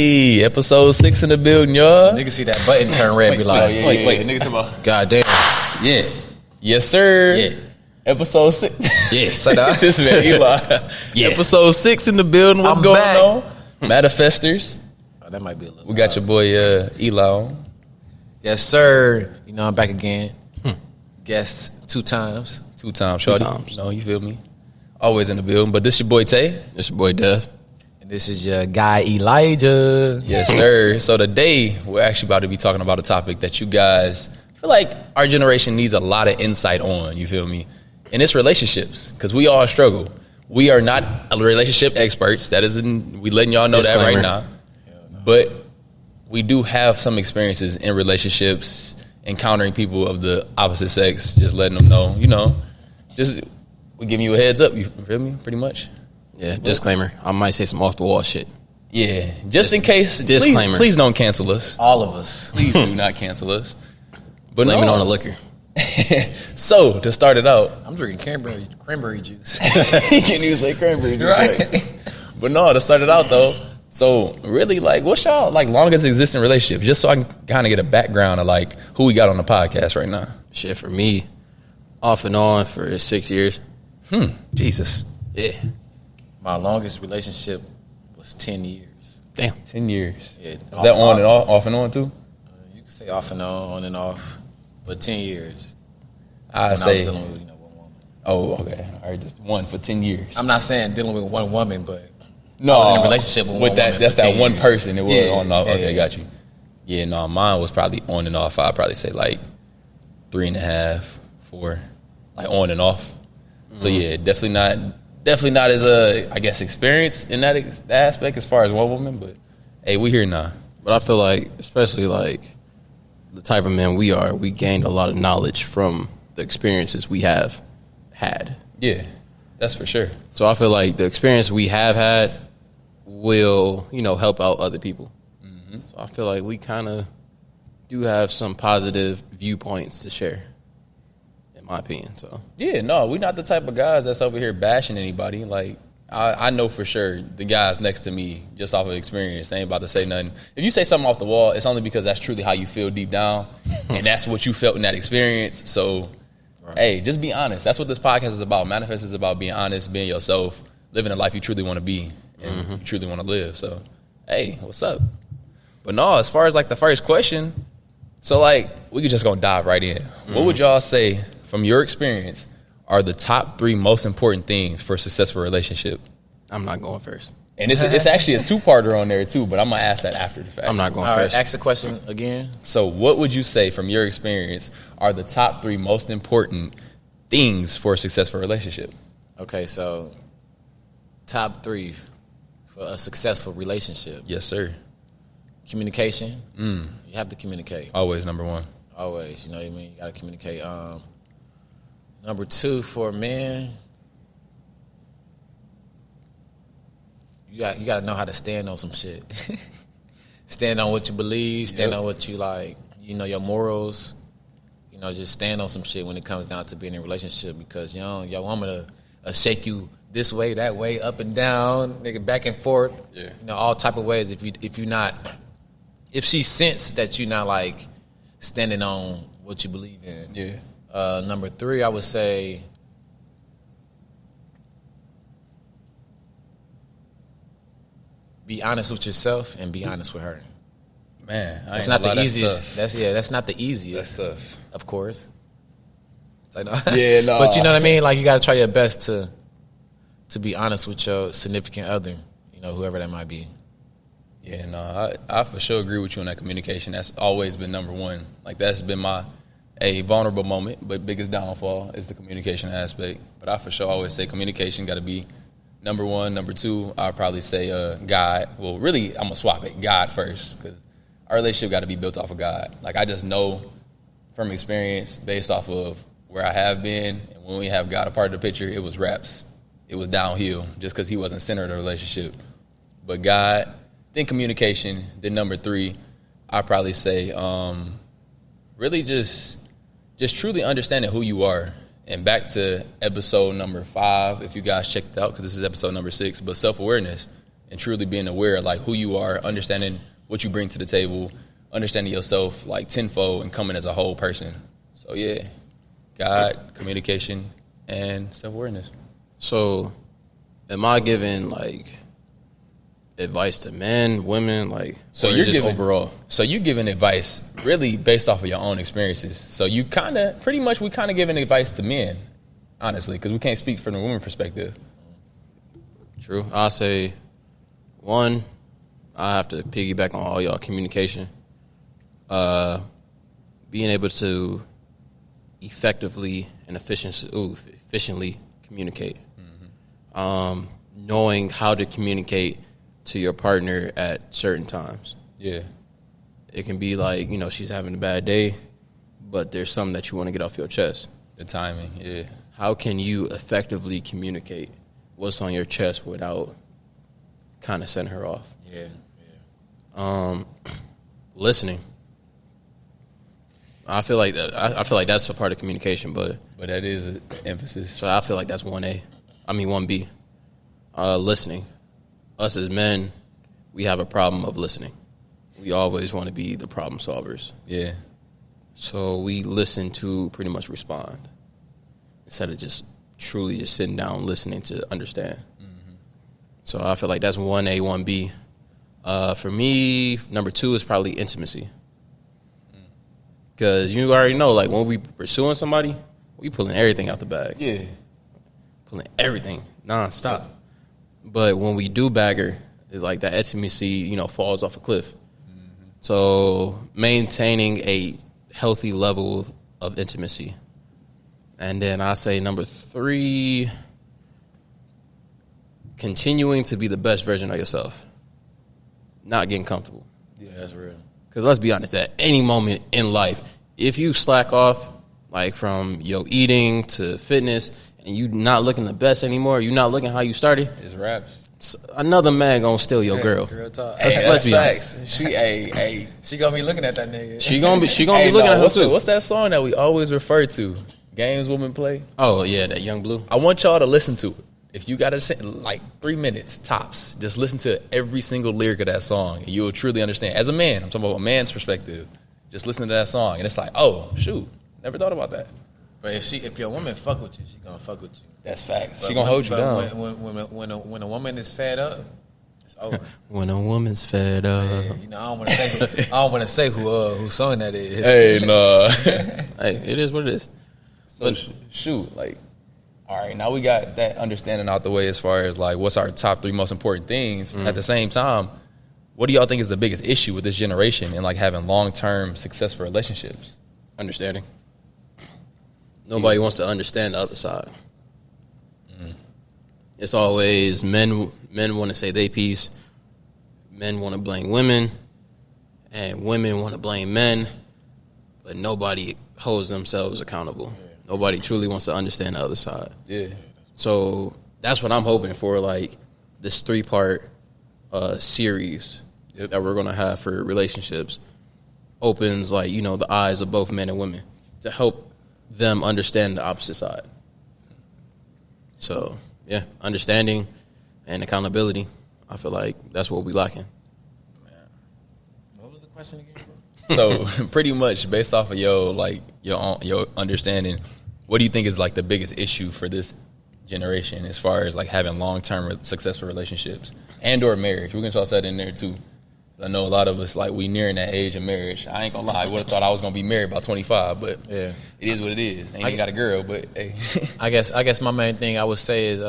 Hey, episode 6 in the building, y'all. Nigga see that button turn red, be like, wait, nigga talk about. God damn. Yeah. Yes, sir. Yeah. Episode 6. Yeah. Say that. This man, Eli. Yeah. Episode 6 in the building. What's I'm going back. on? Manifestors. Oh, that might be a little. We got your boy Eli on. Yes, sir. You know, I'm back again. Guest 2 times. 2 times, shorty. 2 times. No, you feel me? Always in the building. But this your boy Tay. This your boy Dev. And this is your guy Elijah. Yes, sir. So today we're actually about to be talking about a topic that you guys feel like our generation needs a lot of insight on. You feel me? And it's relationships, because we all struggle. We are not relationship experts. That isn't. We letting y'all know Disclaimer. that right now. But we do have some experiences in relationships, encountering people of the opposite sex. Just letting them know. You know, just we giving you a heads up. You feel me? Pretty much. Yeah, disclaimer. I might say some off the wall shit. Yeah, just in case. Disclaimer. Please don't cancel us. All of us. Please do not cancel us. But Blame it no. on the liquor. So to start it out, I'm drinking cranberry juice. you can use like cranberry juice, right? But no, to start it out though. So really, like, what's y'all like longest existing relationship? Just so I can kind of get a background of like who we got on the podcast right now. Shit, for me, off and on for 6 years. Jesus. Yeah. My longest relationship was 10 years. Damn. 10 years. Yeah, Is that on and off and on too? You can say off and on and off, but 10 years. I When say. I was dealing with one woman. Oh, okay. All right, just one for 10 years. I'm not saying dealing with one woman, but No, I was in a relationship with one that. woman That's for that 10 one years. person. It was Yeah, on and off. yeah, Okay, yeah. got you. Yeah, no, mine was probably on and off. I'd probably say like 3.5, 4, like on and off. So yeah, definitely not as I guess experienced in that aspect as far as one woman. But hey, we here now. But I feel like, especially like the type of men we are, we gained a lot of knowledge from the experiences we have had. Yeah, that's for sure. So I feel like the experience we have had will, help out other people. So I feel like we kind of do have some positive viewpoints to share, in my opinion. So Yeah, no, we're not the type of guys that's over here bashing anybody. Like, I know for sure the guys next to me, just off of experience, they ain't about to say nothing. If you say something off the wall, it's only because that's truly how you feel deep down, and that's what you felt in that experience. So, hey, just be honest. That's what this podcast is about. Manifest is about being honest, being yourself, living the life you truly want to be, and you truly want to live. So, hey, what's up? But no, as far as like the first question, so like we could just gonna dive right in. What would y'all say from your experience are the top 3 most important things for a successful relationship? I'm not going first. And it's actually a 2-parter on there too, but I'm gonna ask that after the fact. I'm not going All right, first. ask the question again. So what would you say from your experience are the top 3 most important things for a successful relationship? Okay, so top 3 for a successful relationship. Yes, sir. Communication. You have to communicate. Always number 1. Always, you know what I mean? You got to communicate. Number 2 for men, you got to know how to stand on some shit. Stand on what you believe, stand on what you like, your morals. Just stand on some shit when it comes down to being in a relationship, because your woman will shake you this way, that way, up and down, nigga, back and forth. Yeah. All type of ways. If she sense that you're not like standing on what you believe in. Yeah. Number 3, I would say be honest with yourself and be honest with her. Man, That's not the easiest. That's not the easiest. That's tough. Of course. I know. Yeah, no. But you know what I mean? Like, you got to try your best to be honest with your significant other, whoever that might be. Yeah, no, I for sure agree with you on that communication. That's always been number 1. Like, that's been a vulnerable moment, but biggest downfall is the communication aspect. But I for sure always say communication got to be number 1. Number 2, I'll probably say God. Well, really, I'm going to swap it. God first, because our relationship got to be built off of God. Like, I just know from experience, based off of where I have been, and when we have God a part of the picture, it was raps. It was downhill just because he wasn't centered in the relationship. But God, then communication, then number 3, I'd probably say really just truly understanding who you are. And back to episode number 5, if you guys checked it out, because this is episode number 6, but self-awareness. and truly being aware of like who you are, understanding what you bring to the table, understanding yourself like tenfold and coming as a whole person. So yeah, God, communication, and self-awareness. So am I giving like advice to men, women, like, so or you're just giving overall? So you giving advice really based off of your own experiences. So you kind of we giving advice to men, honestly, because we can't speak from the woman perspective. True. I'll say, one, I have to piggyback on all y'all communication. Being able to effectively and efficiently communicate. Knowing how to communicate to your partner at certain times. Yeah. It can be like, you know, she's having a bad day, but there's something that you want to get off your chest. The timing, yeah. How can you effectively communicate what's on your chest without kind of setting her off? Yeah. Listening. I feel like that's a part of communication, but that is an emphasis. So I feel like that's 1B. Listening. Us as men, we have a problem of listening. We always want to be the problem solvers. Yeah. So we listen to pretty much respond instead of just truly just sitting down listening to understand. So I feel like that's 1A, 1B. For me, number 2 is probably intimacy. Because you already know, like, when we pursuing somebody, we pulling everything out the bag. Yeah. Pulling everything nonstop. But when we do bag her, it's like that intimacy, you know, falls off a cliff. So maintaining a healthy level of intimacy. And then I say number 3, continuing to be the best version of yourself. Not getting comfortable. Yeah, that's real. Because let's be honest, at any moment in life, if you slack off, like from your eating to fitness, and you not looking the best anymore, you not looking how you started, It's raps. another man gonna steal your girl. Real talk. Let's be facts. honest. She gonna be looking at that nigga. She gonna be looking at him too. What's that song that we always refer to? Games women play? Oh yeah, that Young Blue. I want y'all to listen to it. If you got to like 3 minutes tops, just listen to every single lyric of that song, and you will truly understand. As a man, I'm talking about a man's perspective. Just listen to that song, and it's like, oh shoot, never thought about that. But if your woman fuck with you, she gonna fuck with you. That's facts. But She gonna hold you but down. When a woman is fed up, it's over. When a woman's fed up. Yeah, you know, I don't want to say who song that is. Hey, nah. Hey, it is what it is. So shoot, like, all right, now we got that understanding out the way as far as like what's our top 3 most important things. At the same time, what do y'all think is the biggest issue with this generation and like having long-term successful relationships? Understanding. Nobody wants to understand the other side. It's always men want to say they piece, men want to blame women, and women want to blame men, but nobody holds themselves accountable. Nobody truly wants to understand the other side. Yeah. So that's what I'm hoping for, like this 3-part series that we're going to have for relationships opens, like, you know, the eyes of both men and women to help them understand the opposite side. So, yeah, understanding and accountability, I feel like that's what we lacking. What was the question again? So pretty much based off of your understanding, what do you think is like the biggest issue for this generation as far as like having long-term successful relationships and or marriage? We can toss that in there too. I know a lot of us, like, we nearing that age of marriage. I ain't gonna lie, I would have thought I was gonna be married by 25, but yeah, it is what it is. Ain't got a girl, but hey. I guess my main thing I would say is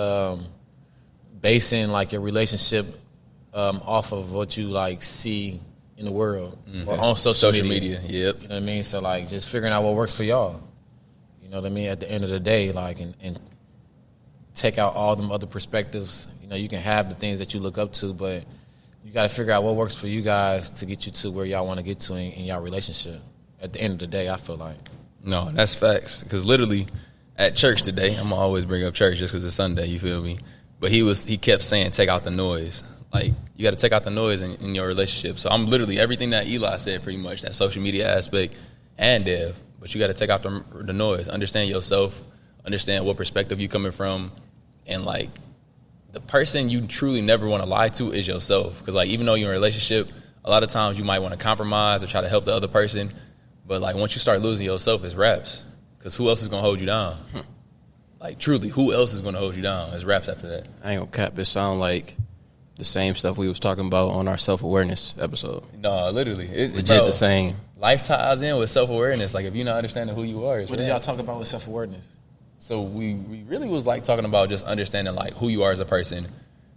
basing like your relationship off of what you like see in the world or on social media. Yep. You know what I mean? So like just figuring out what works for y'all. You know what I mean? At the end of the day, like and take out all them other perspectives. You know, you can have the things that you look up to, but you got to figure out what works for you guys to get you to where y'all want to get to in y'all relationship. At the end of the day, I feel like. No, that's facts. Because literally at church today, I'm going to always bring up church just because it's Sunday, you feel me? But he kept saying take out the noise. Like, you got to take out the noise in your relationship. So I'm literally, everything that Eli said pretty much, that social media aspect and Dev, but you got to take out the noise. Understand yourself, understand what perspective you coming from, and like the person you truly never want to lie to is yourself. Because, like, even though you're in a relationship, a lot of times you might want to compromise or try to help the other person. But, like, once you start losing yourself, it's raps. Because who else is going to hold you down? Like, truly, who else is going to hold you down? It's raps after that. I ain't gonna cap. It sound like the same stuff we was talking about on our self-awareness episode. No, literally. It's Legit the same. Life ties in with self-awareness. Like, if you're not understanding who you are. What did y'all talk about with self-awareness? So we really was, like, talking about just understanding, like, who you are as a person.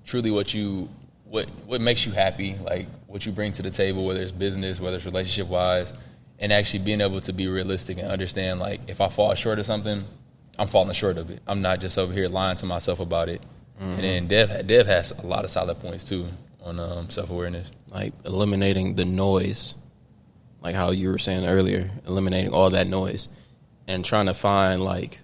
Truly what makes you happy, like, what you bring to the table, whether it's business, whether it's relationship-wise, and actually being able to be realistic and understand, like, if I fall short of something, I'm falling short of it. I'm not just over here lying to myself about it. And then Dev has a lot of solid points, too, on self-awareness. Like, eliminating the noise, like how you were saying earlier, eliminating all that noise and trying to find, like,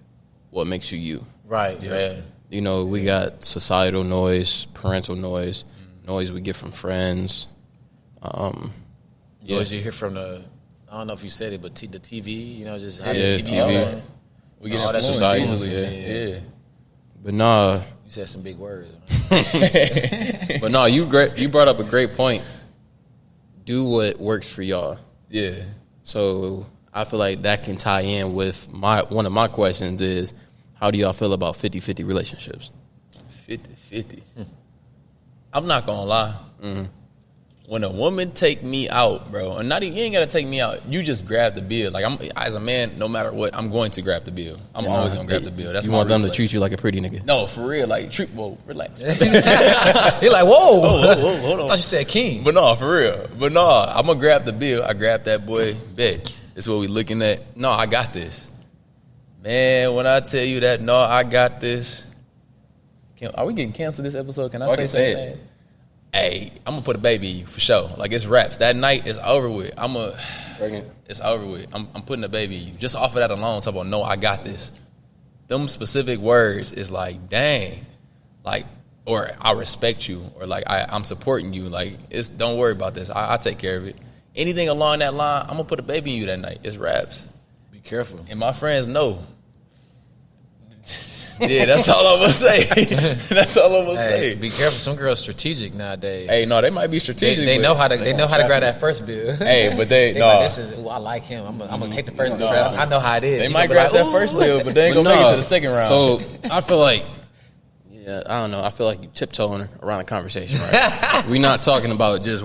what makes you you. Right, yeah. You know, we got societal noise, parental noise, noise we get from friends. Noise you hear from I don't know if you said it, but the TV, you know, just having Yeah, TV. TV. We get Oh, that's influenced society. easily. Yeah. But nah, You said some big words. but no, you brought up a great point. Do what works for y'all. Yeah. So I feel like that can tie in with one of my questions is, how do y'all feel about 50-50 relationships? 50-50. I'm not going to lie. When a woman take me out, bro, and you ain't got to take me out. You just grab the bill. Like, as a man, no matter what, I'm going to grab the bill. I'm always going to grab the bill. That's you my want them to reflex. treat you like a pretty nigga. No, for real. Like, relax. He like, whoa. Hold on. I thought you said king. But no, for real. But no, I'm going to grab the bill. I grab that boy. Bet. This is what we looking at. No, I got this. Man, when I tell you that, no, I got this. Are we getting canceled this episode? Can I say it. something? Hey, I'm going to put a baby in you for sure. Like, it's raps. That night is over with. It's over with. I'm putting a baby in you. Just off of that alone, talk about, no, I got this. Them specific words is like, dang. Like, or I respect you. Or like, I'm supporting you. Like, don't worry about this. I take care of it. Anything along that line, I'm going to put a baby in you that night. It's raps. Be careful. And my friends know. Yeah, that's all I'm going to say. That's all I'm going to say. Be careful. Some girls strategic nowadays. Hey, no, they might be strategic. They know how to grab that first bill. Hey, but they no. Like, I like him. I'm gonna take the first bill. I know how it is. They might grab that first bill, but they ain't gonna make it to the second round. So I feel like, I don't know. I feel like you tiptoeing around the conversation, right? We're not talking about just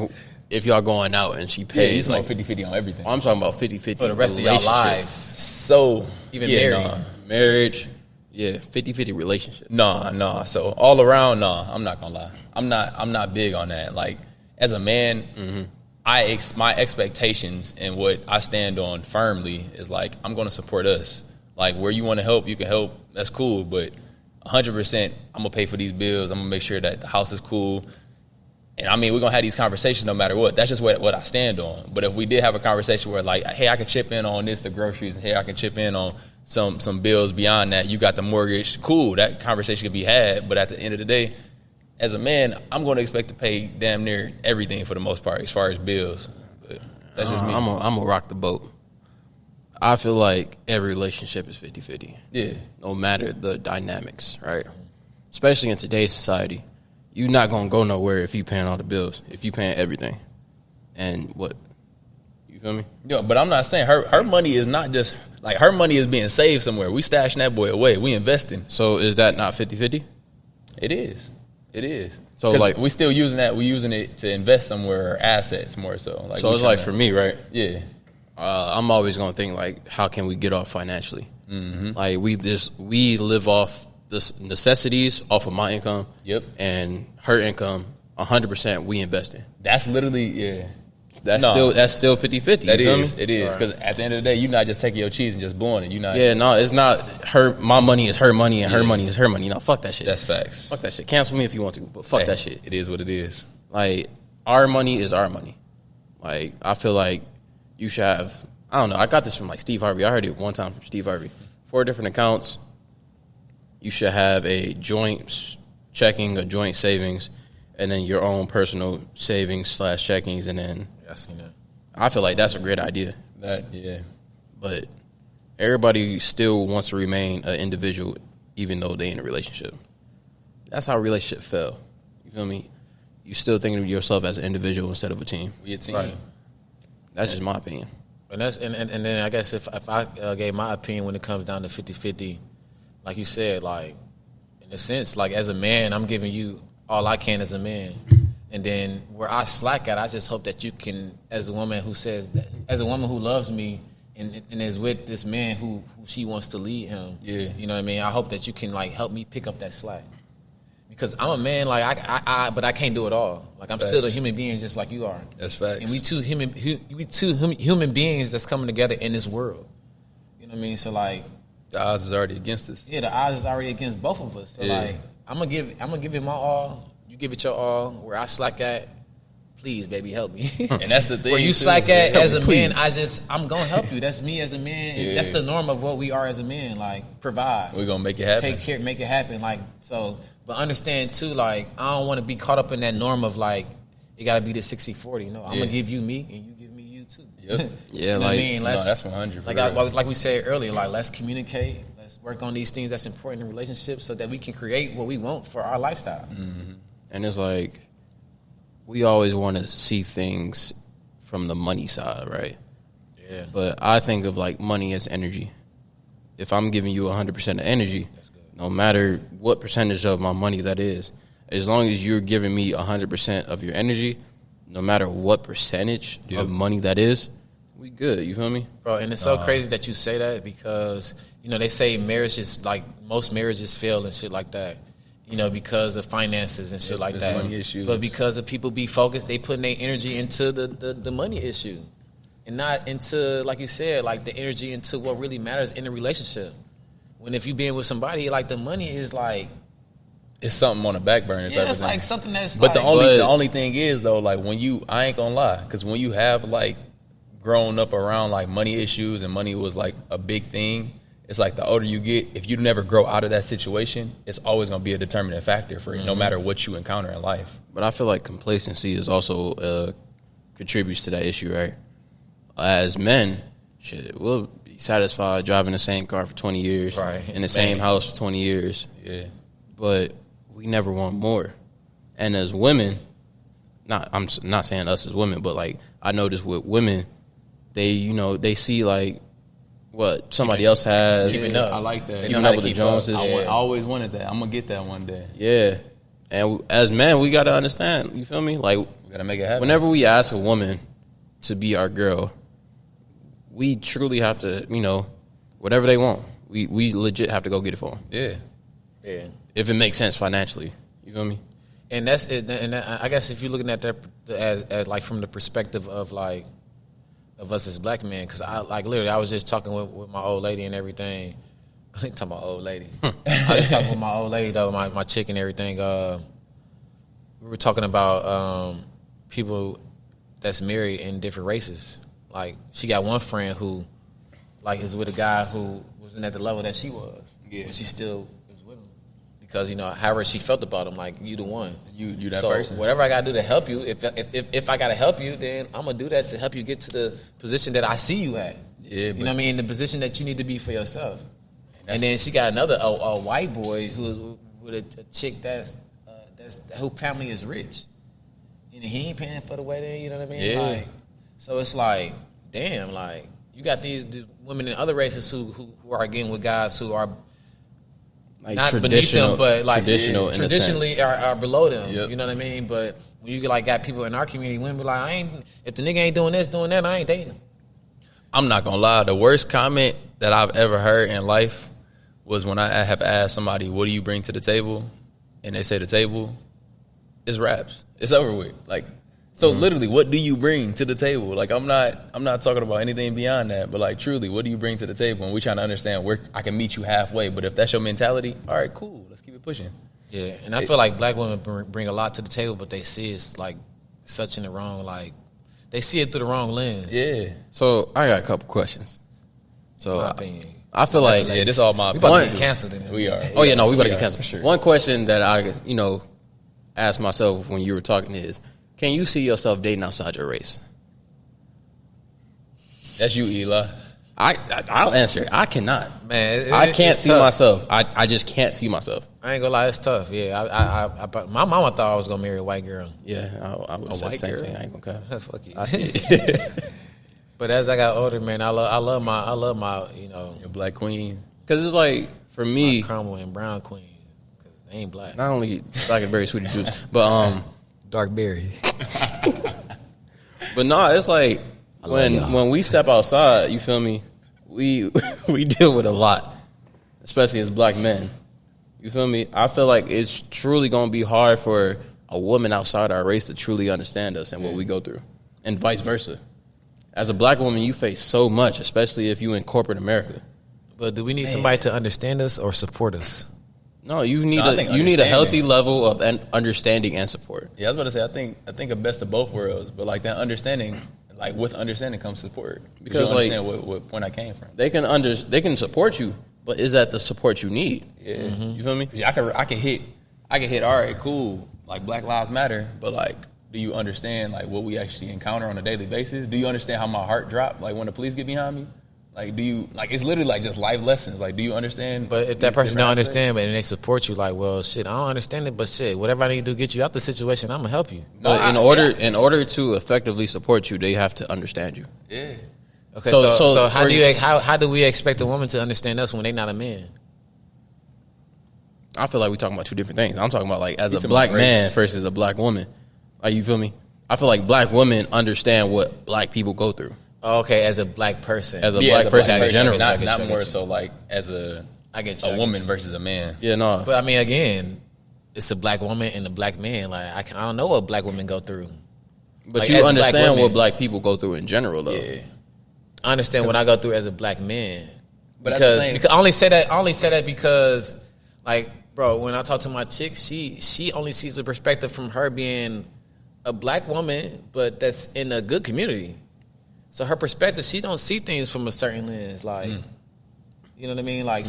if y'all going out and she pays. Like 50-50 on everything. I'm talking about 50-50 for the rest of y'all lives. So even married. Marriage. Yeah, 50-50 relationship. No. So all around, I'm not gonna lie. I'm not big on that. Like, as a man, my expectations and what I stand on firmly is like, I'm gonna support us. Like, where you want to help, you can help. That's cool. But 100%, I'm gonna pay for these bills. I'm gonna make sure that the house is cool. And I mean, we're gonna have these conversations no matter what. That's just what I stand on. But if we did have a conversation where, like, hey, I can chip in on this, the groceries, and hey, I can chip in on some bills beyond that. You got the mortgage. Cool, that conversation could be had. But at the end of the day, as a man, I'm going to expect to pay damn near everything for the most part as far as bills. But that's just me. I'm gonna rock the boat. I feel like every relationship is 50-50. Yeah. No matter the dynamics, right? Especially in today's society. You're not going to go nowhere if you paying all the bills, if you paying everything. And what? You feel me? Yeah, but I'm not saying her money is not just, like, her money is being saved somewhere. We stashing that boy away. We investing. So is that not 50-50? It is. So, like, we still using that. We using it to invest somewhere, or assets more so. Like, so it's like, for me, right? Yeah. I'm always going to think, like, how can we get off financially? Like, we live off the necessities off of my income. Yep. And her income, 100% we invest in. That's literally, yeah. That's still 50-50. That is. It is. Because at the end of the day, you're not just taking your cheese and just blowing it. You're not. Yeah, no, it's not her. My money is her money, and her money is her money. No, fuck that shit. That's facts. Fuck that shit. Cancel me if you want to, but fuck that shit. It is what it is. Like, our money is our money. Like, I feel like you should have, I don't know, I got this from, like, Steve Harvey. I heard it one time from Steve Harvey. 4 different accounts. You should have a joint checking, a joint savings, and then your own personal savings / checkings, and then I seen that. I feel like that's a great idea. Yeah. But everybody still wants to remain an individual even though they in a relationship. that's how relationship fell. You feel me? You still thinking of yourself as an individual instead of a team. We a team. Right. That's just my opinion. And then I guess if I gave my opinion when it comes down to 50-50, like you said, like in a sense, like as a man, I'm giving you all I can as a man. And then where I slack at, I just hope that you can, as a woman who says that, as a woman who loves me and is with this man who she wants to lead him. Yeah. You know what I mean? I hope that you can like help me pick up that slack. Because I'm a man, like but I can't do it all. Like I'm still a human being, just like you are. That's facts. And we two human beings that's coming together in this world. You know what I mean? So like, the odds is already against us. yeah, the odds is already against both of us. So like, I'm gonna give it my all. You give it your all. Where I slack at, please, baby, help me. And that's the thing. Where you too, slack at as a please. man, I'm gonna help you. That's me as a man. Yeah. That's the norm of what we are as a man. Like provide. We're gonna make it happen. Take care, make it happen. Like so. But understand too, like I don't want to be caught up in that norm of like it got to be the 60-40. No, I'm gonna give you me and you give me you too. Yep. Yeah, You know what I mean? No, that's 100. Like we said earlier, like let's communicate. Let's work on these things that's important in relationships so that we can create what we want for our lifestyle. Mm-hmm. And it's like, we always want to see things from the money side, right? Yeah. But I think of like money as energy. If I'm giving you 100% of energy, no matter what percentage of my money that is, as long as you're giving me 100% of your energy, no matter what percentage of money that is, we good. You feel me? Bro, and it's so crazy that you say that because, you know, they say marriage is like, most marriages fail and shit like that, you know, because of finances and shit like that. Money issues. But because of people be focused, they putting their energy into the money issue and not into, like you said, like the energy into what really matters in a relationship. When if you being with somebody, like the money is like, it's something on the back burner. yeah, it's like something that's But like, the only thing is though, like I ain't gonna lie, because when you have like grown up around like money issues and money was like a big thing, it's like the older you get, if you never grow out of that situation, it's always gonna be a determinant factor for no matter what you encounter in life. But I feel like complacency is also contributes to that issue, right? As men, shit, we'll be satisfied driving the same car for 20 years, Right. in the same house for 20 years. Yeah. But we never want more. And as women, I'm not saying us as women, but like I notice with women, they see like what somebody else has. Keeping up. I like that. Keeping up with the Joneses. I always wanted that. I'm gonna get that one day. Yeah. And as men, we got to understand, you feel me? Like, We gotta make it happen. whenever we ask a woman to be our girl, we truly have to, whatever they want, we legit have to go get it for them. Yeah. yeah. If it makes sense financially. You feel me? And that's it. And I guess if you're looking at that as like from the perspective of like of us as black men, because I like literally I was just talking with my old lady and everything. I ain't talking about old lady. I was talking with my old lady though, my chick and everything. We were talking about people that's married in different races. Like she got one friend who like is with a guy who wasn't at the level that she was. Yeah. But she still is with him. Because, however she felt about him, like, you the one. You that so person. whatever I got to do to help you, if I got to help you, then I'm going to do that to help you get to the position that I see you at. Yeah, you know what I mean? The position that you need to be for yourself. And then she got another, a white boy who's with a chick that's whose family is rich. And he ain't paying for the wedding, you know what I mean? Yeah. Like, so it's like, damn, like, you got these women in other races who are getting with guys who are Like not beneath them, but like traditionally are below them. Yep. You know what I mean? But when you like got people in our community, women be like, if the nigga ain't doing this, doing that, I ain't dating him. I'm not gonna lie. The worst comment that I've ever heard in life was when I have asked somebody, "What do you bring to the table?" and they say the table is raps. It's over with. Like, so literally, what do you bring to the table? Like, I'm not talking about anything beyond that, but like, truly, what do you bring to the table? And we're trying to understand where I can meet you halfway. But if that's your mentality, all right, cool. Let's keep it pushing. Yeah, and I feel like black women bring a lot to the table, but they see it's like such in the wrong, like they see it through the wrong lens. Yeah. So I got a couple questions. So My opinion. I feel like Yeah, this is all my We about to opinion. get canceled in it. We are. Oh yeah, no, we better Yeah, get canceled. for sure. One question that I, asked myself when you were talking is, can you see yourself dating outside your race? That's you, Eli. I'll answer it. I cannot. Man, I can't it's see tough. myself. I just can't see myself. I ain't gonna lie, it's tough. Yeah, but my mama thought I was gonna marry a white girl. Yeah, I would have said the same thing. I ain't gonna cut. Fuck you. I see it. But as I got older, man, I love my Your black queen. Because it's like, for me, caramel and brown queen. Because they ain't black. not only black and berry sweet juice, but Dark berry. but no, it's like when we step outside, you feel me? We deal with a lot, especially as black men. You feel me? I feel like it's truly gonna be hard for a woman outside our race to truly understand us and what we go through, and vice versa. As a black woman, you face so much, especially if you in corporate America. But do we need somebody to understand us or support us? No, you need I think you need a healthy understanding. level of understanding and support. Yeah, I was about to say, I think a best of both worlds, but like that understanding, like with understanding comes support. Because you like, understand what point I came from. They can support you, but is that the support you need? Yeah, You feel me? Yeah, I can hit. All right, cool. Like Black Lives Matter, but like, do you understand like what we actually encounter on a daily basis? Do you understand how my heart dropped like when the police get behind me? Like, do you like? It's literally like just life lessons. Like, do you understand? But if that person don't understand, but and they support you, like, well, shit, I don't understand it, but shit, whatever I need to do to get you out the situation, I'm gonna help you. But in order to effectively support you, they have to understand you. Yeah. Okay, So- so how for do you- how do we expect a woman to understand us when they not a man? I feel like we're talking about two different things. I'm talking about like as a talking black about man race. versus a black woman. Like, you feel me? I feel like black women understand what black people go through. Okay, as a black person, As a black person in general. not I get you. more so like as I get you. a woman versus a man. Yeah, no. But I mean, again, it's a black woman and a black man. Like I don't know what black women go through. But like, you as black understand women- what black people go through in general, though. Yeah. I understand what I go through as a black man. But at the because, same- because I only say that because, like, bro, when I talk to my chick, she only sees the perspective from her being a black woman, but that's in a good community. So her perspective, she don't see things from a certain lens. Like, you know what I mean? Like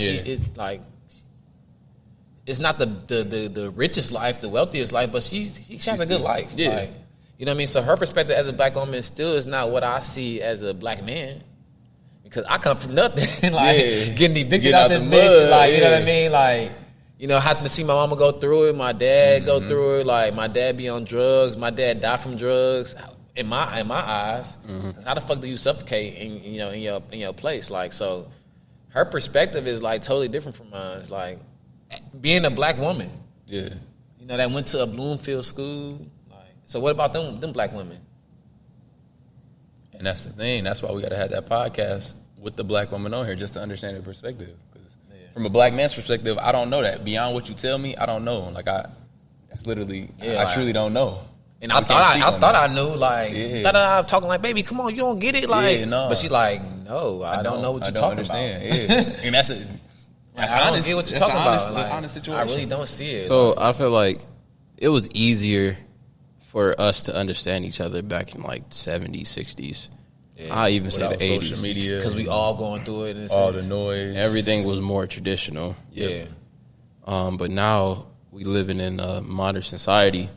it's not the richest life, the wealthiest life, but she's having a good life. Yeah. Like, you know what I mean? So her perspective as a black woman still is not what I see as a black man. Because I come from nothing, like getting evicted out this the bitch, mud, like, you know yeah. what I mean? Like, you know, having to see my mama go through it, my dad go through it, like my dad be on drugs, my dad die from drugs. In my eyes, 'cause how the fuck do you suffocate in your place? Like, so her perspective is like totally different from mine. It's like being a black woman, Yeah. you know, that went to a Bloomfield school. Like, so what about them black women? And that's the thing. That's why we got to have that podcast with the black woman on here just to understand her perspective. 'Cause from a black man's perspective, I don't know that. Beyond what you tell me, I don't know. Like that's literally, I truly don't know. And I thought I knew, like, I'm talking like, baby, come on, you don't get it, like. Yeah, no. But she like, no, I don't know what you're talking understand. about. Yeah. And that's I don't get what you're talking about. Like, honest situation. I really don't see it. So I feel like it was easier for us to understand each other back in like 70s, 60s. I even say the Without 80s. social media, because we all going through it. In a all sense. the noise, Everything was more traditional. Yeah. But now we living in a modern society.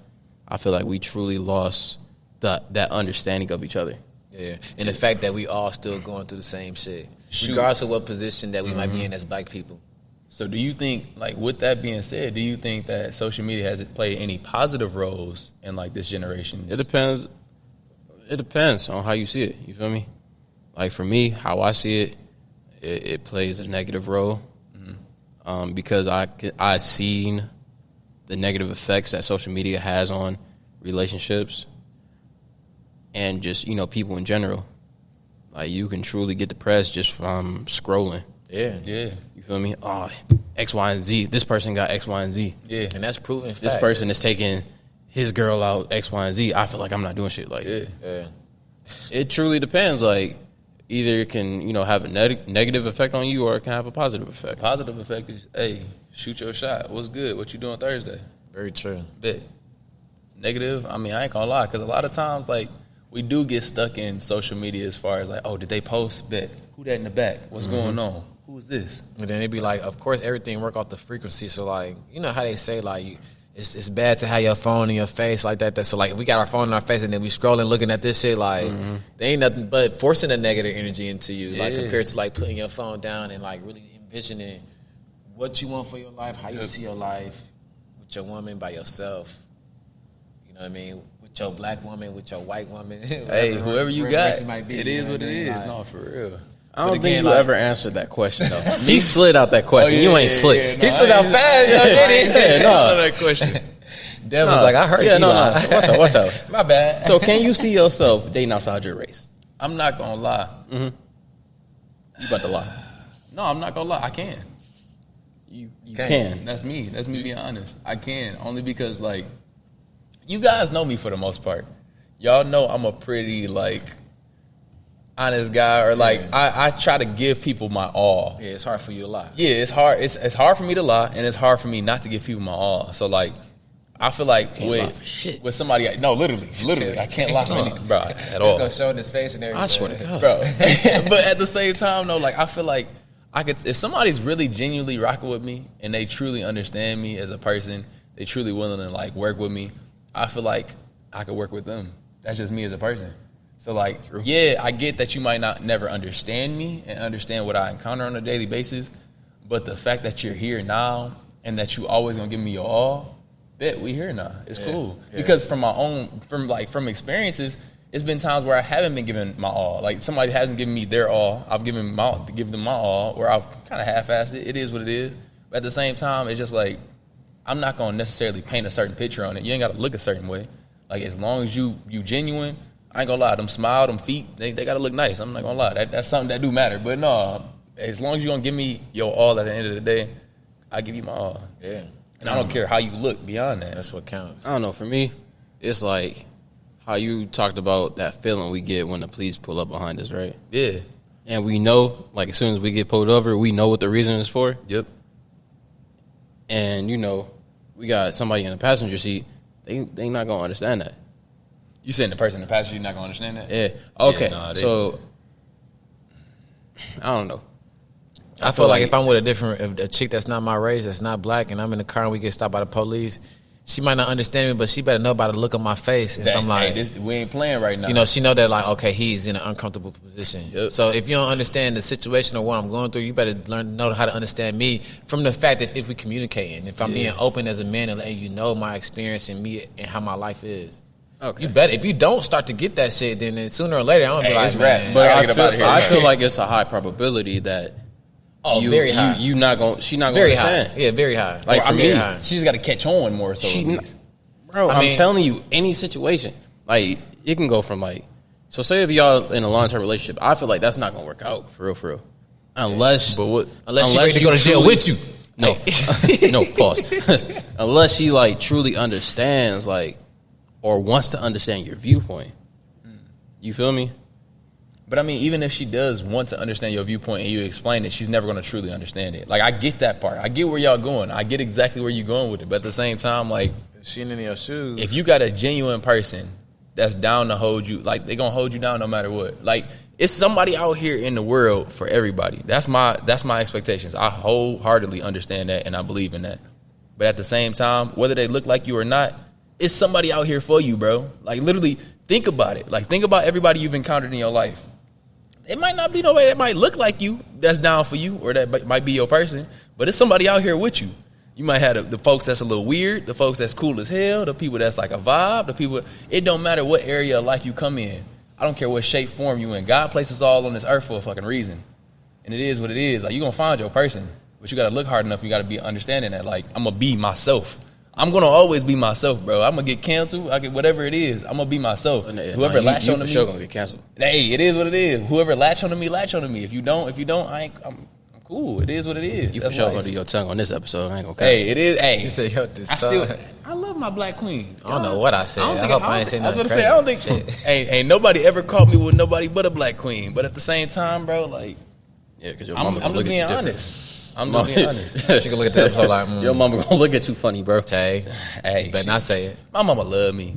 I feel like we truly lost that understanding of each other. Yeah. And the fact that we all still going through the same shit. Regardless of what position that we might be in as black people. So do you think, like, with that being said, do you think that social media has played any positive roles in like this generation? It depends. It depends on how you see it. You feel me? Like, for me, how I see it, it plays a negative role. Because I seen the negative effects that social media has on relationships and just, people in general. Like, you can truly get depressed just from scrolling. Yeah. Yeah. You feel me? Oh, X, Y, and Z. This person got X, Y, and Z. Yeah. And that's proven facts. This person is taking his girl out X, Y, and Z. I feel like I'm not doing shit. Like, Yeah. it truly depends. Like, either it can, have a negative effect on you or it can have a positive effect. Positive effect is, hey, shoot your shot. What's good? What you doing Thursday? Very true. Bet. Negative, I mean, I ain't gonna lie, because a lot of times, like, we do get stuck in social media as far as like, oh, did they post? Bet. Who that in the back? What's going on? Who's this? And then it'd be like, of course, everything work off the frequency. So, like, you know how they say, like, it's bad to have your phone in your face like that. So like if we got our phone in our face and then we scrolling looking at this shit, like there ain't nothing but forcing a negative energy into you, like compared to like putting your phone down and like really envisioning what you want for your life, how you see your life with your woman, by yourself. You know what I mean? With your black woman, with your white woman. Hey, whoever you got, it is what it is. Like, no, for real. I don't think you ever answered that question though. He slid out that question. You ain't slick. He slid out fast. No, that question. Dev was like, I heard you. No. Watch out. My bad. So can you see yourself dating outside your race? I'm not gonna lie. You about to lie? No, I'm not gonna lie. I can. You can. That's me. That's me being honest. I can only because like you guys know me for the most part. Y'all know I'm a pretty like honest guy, or like I try to give people my all. Yeah, it's hard for you to lie. Yeah, it's hard. It's hard for me to lie, and it's hard for me not to give people my all. So like, I feel like with somebody, no, literally, I can't lie for anything, bro, at all. He's gonna show in his face and everything. I swear to God, bro. But at the same time, though, like I feel like I could, if somebody's really genuinely rocking with me and they truly understand me as a person, they truly willing to like work with me, I feel like I could work with them. That's just me as a person. So like, yeah, I get that you might not never understand me and understand what I encounter on a daily basis, but the fact that you're here now and that you always gonna give me your all, bet we here now. It's cool. Yeah. Because from experiences, it's been times where I haven't been given my all. Like somebody hasn't given me their all. I've given them my all, where I've kind of half-assed it. It is what it is. But at the same time, it's just like I'm not gonna necessarily paint a certain picture on it. You ain't gotta look a certain way. Like as long as you genuine. I ain't gonna lie, them smile, them feet, they gotta look nice. I'm not gonna lie, that's something that do matter. But no, as long as you gonna give me your all at the end of the day, I give you my all. Yeah. And I don't care how you look beyond that. That's what counts. I don't know. For me, it's like how you talked about that feeling we get when the police pull up behind us, right? Yeah. And we know, like as soon as we get pulled over, we know what the reason is for. Yep. And you know, we got somebody in the passenger seat, they not gonna understand that. You saying the person in the passenger, you're not gonna understand that? Yeah. Okay. Yeah, So I don't know. I feel like if I'm with a chick that's not my race, that's not black, and I'm in the car and we get stopped by the police, she might not understand me, but she better know by the look on my face. If I'm like, we ain't playing right now. You know, she know that like, okay, he's in an uncomfortable position. Yep. So if you don't understand the situation or what I'm going through, you better know how to understand me from the fact that if we communicating, if I'm being open as a man and letting you know my experience and me and how my life is. Okay. You better. If you don't start to get that shit, then sooner or later I'm gonna be like, man. But I feel like it's a high probability that very high. She not gonna very understand. High. Yeah, very high. Like for me, she just got to catch on more. So, I'm telling you, any situation, like it can go from like. So say if y'all in a long term relationship, I feel like that's not gonna work out for real. Unless she's ready to go to jail with you. No, no, pause. Unless she like truly understands like. Or wants to understand your viewpoint. You feel me? But I mean, even if she does want to understand your viewpoint and you explain it, she's never going to truly understand it. Like, I get that part. I get where y'all going. I get exactly where you're going with it. But at the same time, like, she in your shoes. If you got a genuine person that's down to hold you, like, they're going to hold you down no matter what. Like, it's somebody out here in the world for everybody. That's my expectations. I wholeheartedly understand that and I believe in that. But at the same time, whether they look like you or not, it's somebody out here for you, bro. Like, literally, think about it. Like, think about everybody you've encountered in your life. It might not be nobody that might look like you that's down for you or that might be your person, but it's somebody out here with you. You might have the folks that's a little weird, the folks that's cool as hell, the people that's like a vibe, the people. It don't matter what area of life you come in. I don't care what shape, form you in. God places us all on this earth for a fucking reason. And it is what it is. Like, you're going to find your person, but you got to look hard enough. You got to be understanding that, like, I'm going to be myself. I'm going to always be myself, bro. I'm going to get canceled. I get whatever it is. I'm going to be myself. Whoever latch on to me, sure going to get canceled. Hey, it is what it is. Whoever latch on to me, latch on to me. If you don't, I'm cool. It is what it is. You for sure going to do your tongue on this episode. I ain't going to Hey, it is. Hey, you said, yo, I love my black queen. I don't know what I said. I hope I ain't saying nothing crazy. I was going to say, I don't think, ain't nobody ever caught me with nobody but a black queen. But at the same time, bro, like, yeah, because your mama I'm just being honest. I'm just being honest. She can look at the episode like, your mama gonna look at you funny, bro. Hey, better not say it. My mama love me.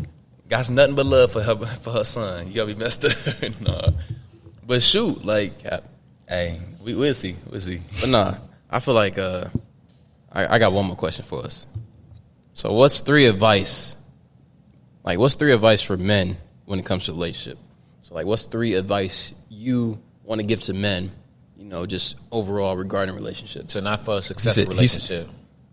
Got nothing but love for her son. You gotta be messed up. Nah. But shoot, like, hey, we'll see. But nah, I feel like I got one more question for us. So what's three advice? Like, what's three advice for men when it comes to relationship? So, like, what's three advice you want to give to men, you know, just overall regarding relationships? So not for a successful relationship.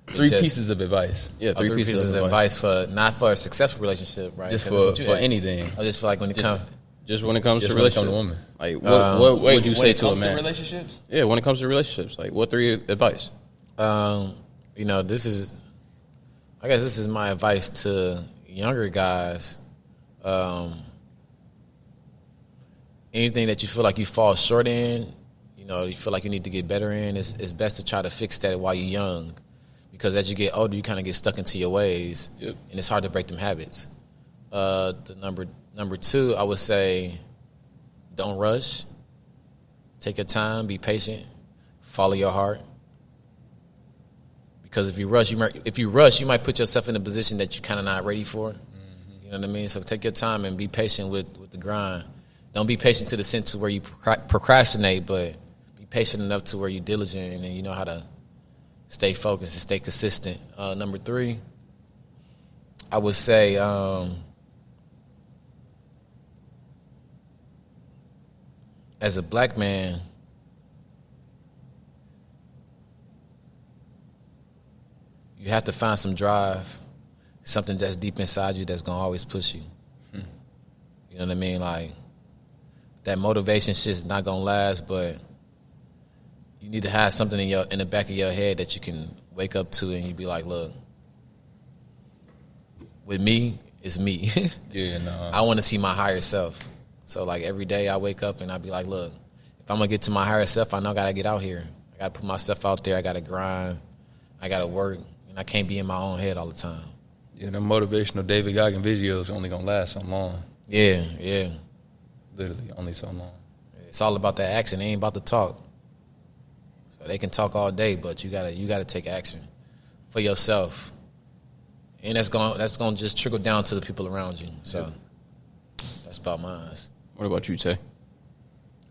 Three pieces of advice. Yeah, three pieces of advice for not for a successful relationship, right? Just for anything. I just feel like when it comes. Just when it comes to relationships. relationship, women. Like, what would you say to a man? Relationships? Yeah, when it comes to relationships, like, what three advice? You know, I guess this is my advice to younger guys. Anything that you feel like you fall short in, you know, you feel like you need to get better in, it's best to try to fix that while you're young. Because as you get older, you kind of get stuck into your ways, and it's hard to break them habits. The number two, I would say, don't rush. Take your time, be patient, follow your heart. Because if you rush, you might put yourself in a position that you're kind of not ready for. Mm-hmm. You know what I mean? So take your time and be patient with the grind. Don't be patient to the sense where you procrastinate, but be patient enough to where you're diligent and then you know how to stay focused and stay consistent. Number three, I would say as a black man, you have to find some drive, something that's deep inside you that's going to always push you. You know what I mean? Like, that motivation shit's not going to last, but you need to have something in the back of your head that you can wake up to and you be like, look, with me, it's me. Yeah, no. I want to see my higher self. So, like, every day I wake up and I be like, look, if I'm going to get to my higher self, I know I got to get out here. I got to put myself out there. I got to grind. I got to work. And I can't be in my own head all the time. Yeah, them motivational David Goggin videos only going to last so long. Yeah. Literally, only so long. It's all about that action. It ain't about the talk. So they can talk all day, but you gotta take action for yourself. And that's going to just trickle down to the people around you. So that's about mine. What about you, Tay?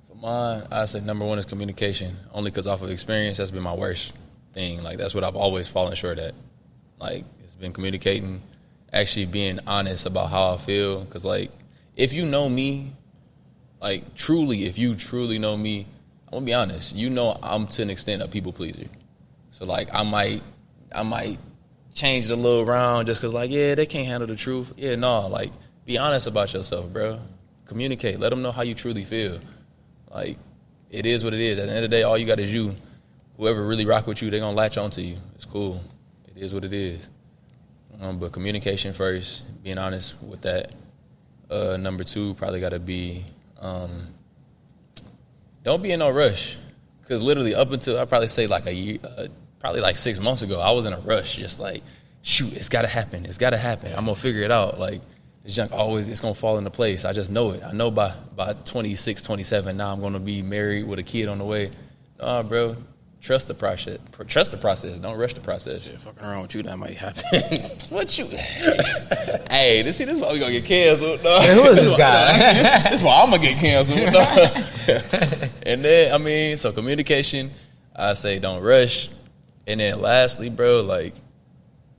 For mine, I say number one is communication. Only because off of experience, that's been my worst thing. Like, that's what I've always fallen short at. Like, it's been communicating, actually being honest about how I feel. Because, like, if you know me, like, truly, if you truly know me, I'm going to be honest. You know I'm, to an extent, a people pleaser. So, like, I might change it a little around just because, like, yeah, they can't handle the truth. Yeah, no, like, be honest about yourself, bro. Communicate. Let them know how you truly feel. Like, it is what it is. At the end of the day, all you got is you. Whoever really rock with you, they're going to latch on to you. It's cool. It is what it is. But communication first, being honest with that. Number two probably got to be don't be in no rush. Because literally up until, I'd probably say like a year, probably like 6 months ago, I was in a rush. Just like, shoot, it's got to happen. It's got to happen. I'm going to figure it out. Like, this junk always, it's going to fall into place. I just know it. I know by 26, 27, now I'm going to be married with a kid on the way. Nah, bro. Trust the process. Trust the process. Don't rush the process. Shit, fucking around with you, that might happen. What you? Hey, this is why we gonna get canceled. No. Hey, who is this guy? Actually, this is why I'm gonna get canceled. No. And then, I mean, so communication. I say don't rush. And then lastly, bro, like,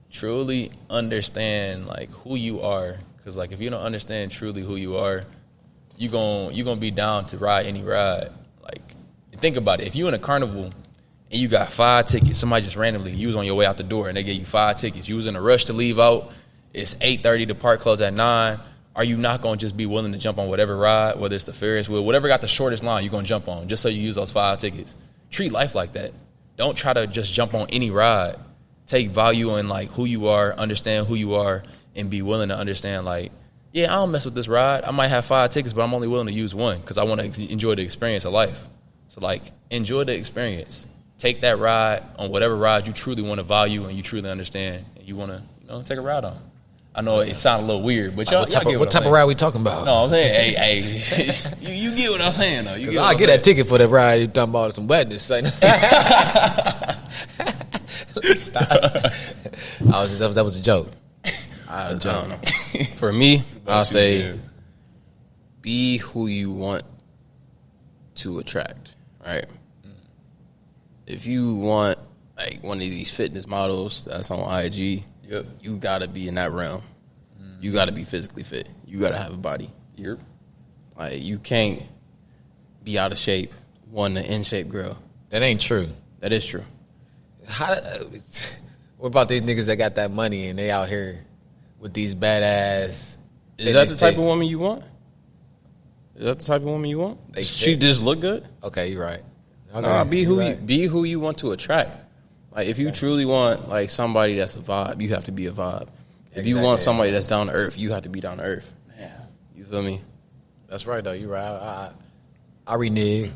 truly understand like who you are. Because like if you don't understand truly who you are, you gonna be down to ride any ride. Like, think about it. If you in a carnival and you got 5 tickets, somebody just randomly, you was on your way out the door and they gave you 5 tickets. You was in a rush to leave out. It's 8:30, the park closed at 9. Are you not going to just be willing to jump on whatever ride, whether it's the Ferris wheel, whatever got the shortest line, you're going to jump on just so you use those 5 tickets? Treat life like that. Don't try to just jump on any ride. Take value in like who you are, understand who you are, and be willing to understand like, yeah, I don't mess with this ride. I might have 5 tickets, but I'm only willing to use 1 because I want to enjoy the experience of life. So like, enjoy the experience. Take that ride on whatever ride you truly want to value and you truly understand and you want to, take a ride on. I know it sounds a little weird, but what type of ride we talking about? No, I'm saying, hey, you get what I'm saying though. I get that ticket for that ride. You talking about some wetness? Stop. That was a joke. I don't know. For me, I'll say, be who you want to attract. Right. If you want like one of these fitness models that's on IG, Yep. You gotta be in that realm. You gotta be physically fit. You gotta have a body. Yep. Like, you can't be out of shape, want an in shape girl. That ain't true. That is true. What about these niggas that got that money and they out here with these badass? Is that the type of woman you want? Is that the type of woman you want? She just look good? Okay, you're right. Okay, Nah, be who you want to attract. Like, if you truly want like somebody that's a vibe, you have to be a vibe. If you want somebody that's down to earth, you have to be down to earth. Yeah. You feel me? That's right though. You're right. I renege.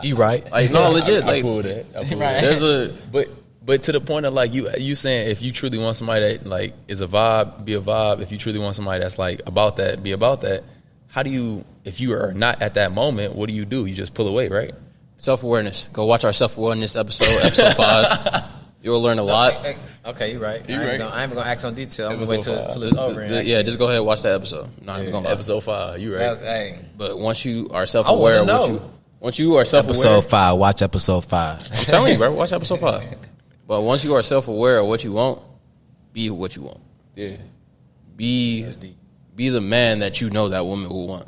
You right? Like, no, legit. I Like, pull that. I pull Right. that. But to the point of like you saying, if you truly want somebody that like is a vibe, be a vibe. If you truly want somebody that's like about that, be about that. How do you, if you are not at that moment, what do? You just pull away, right? self-awareness. Go watch our self-awareness episode 5. You'll learn a lot. Okay, you're right. You're right. I ain't even gonna ask on detail. I'm gonna Episode wait till 5. it's over. And Yeah, just go ahead and watch that episode. Not even gonna lie. Episode 5, you right? Hey, But once you are self-aware, I wanna know. once you are self-aware, episode 5. Watch episode 5. I'm telling you, bro, watch episode 5. But once you are self-aware of what you want, be what you want. Yeah. Be the man that you know that woman will want.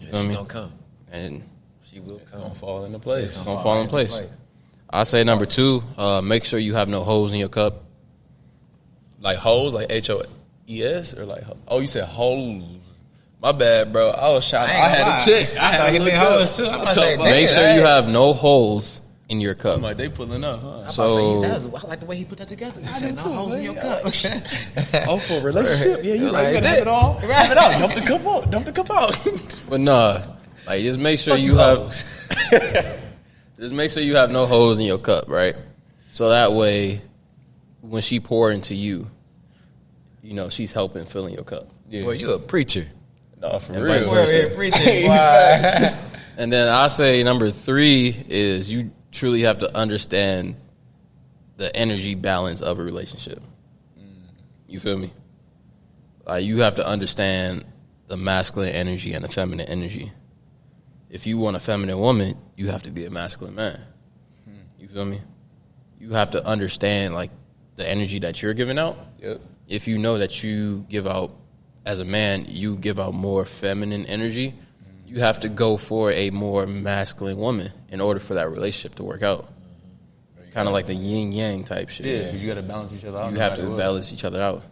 Yeah, feel she me? gonna come. And She will It's come. gonna fall into place. it's gonna fall in place. I say number 2, make sure you have no holes in your cup. Like hoes, like HOES, or like you said holes. My bad, bro. I was trying. I had a chick. I had thought to he look meant up. hoes, too. I'm I'm about to say, talking about- Make sure you have no holes in your cup. I'm like, they pulling up, huh? So I like the way he put that together. He said no holes in your cup. Oh, for a relationship? Yeah, you Like right. You gotta that. have it all. Have it out. Dump the cup out. Dump the cup out. But nah, like just make sure you have just make sure you have no holes in your cup, right? So that way, when she pour into you, you know she's helping filling your cup. Yeah. Boy, you a preacher. No, for And real. vice versa. We're here preaching. Why? And then I say number 3 is you truly have to understand the energy balance of a relationship. You feel me? Like, you have to understand the masculine energy and the feminine energy. If you want a feminine woman, you have to be a masculine man. You feel me? You have to understand like the energy that you're giving out. Yep. If you know that you give out, as a man, you give out more feminine energy, you have to go for a more masculine woman in order for that relationship to work out. Kind of like the yin yang type shit. Yeah, because you got to balance each other out. You no have matter to what. balance each other out.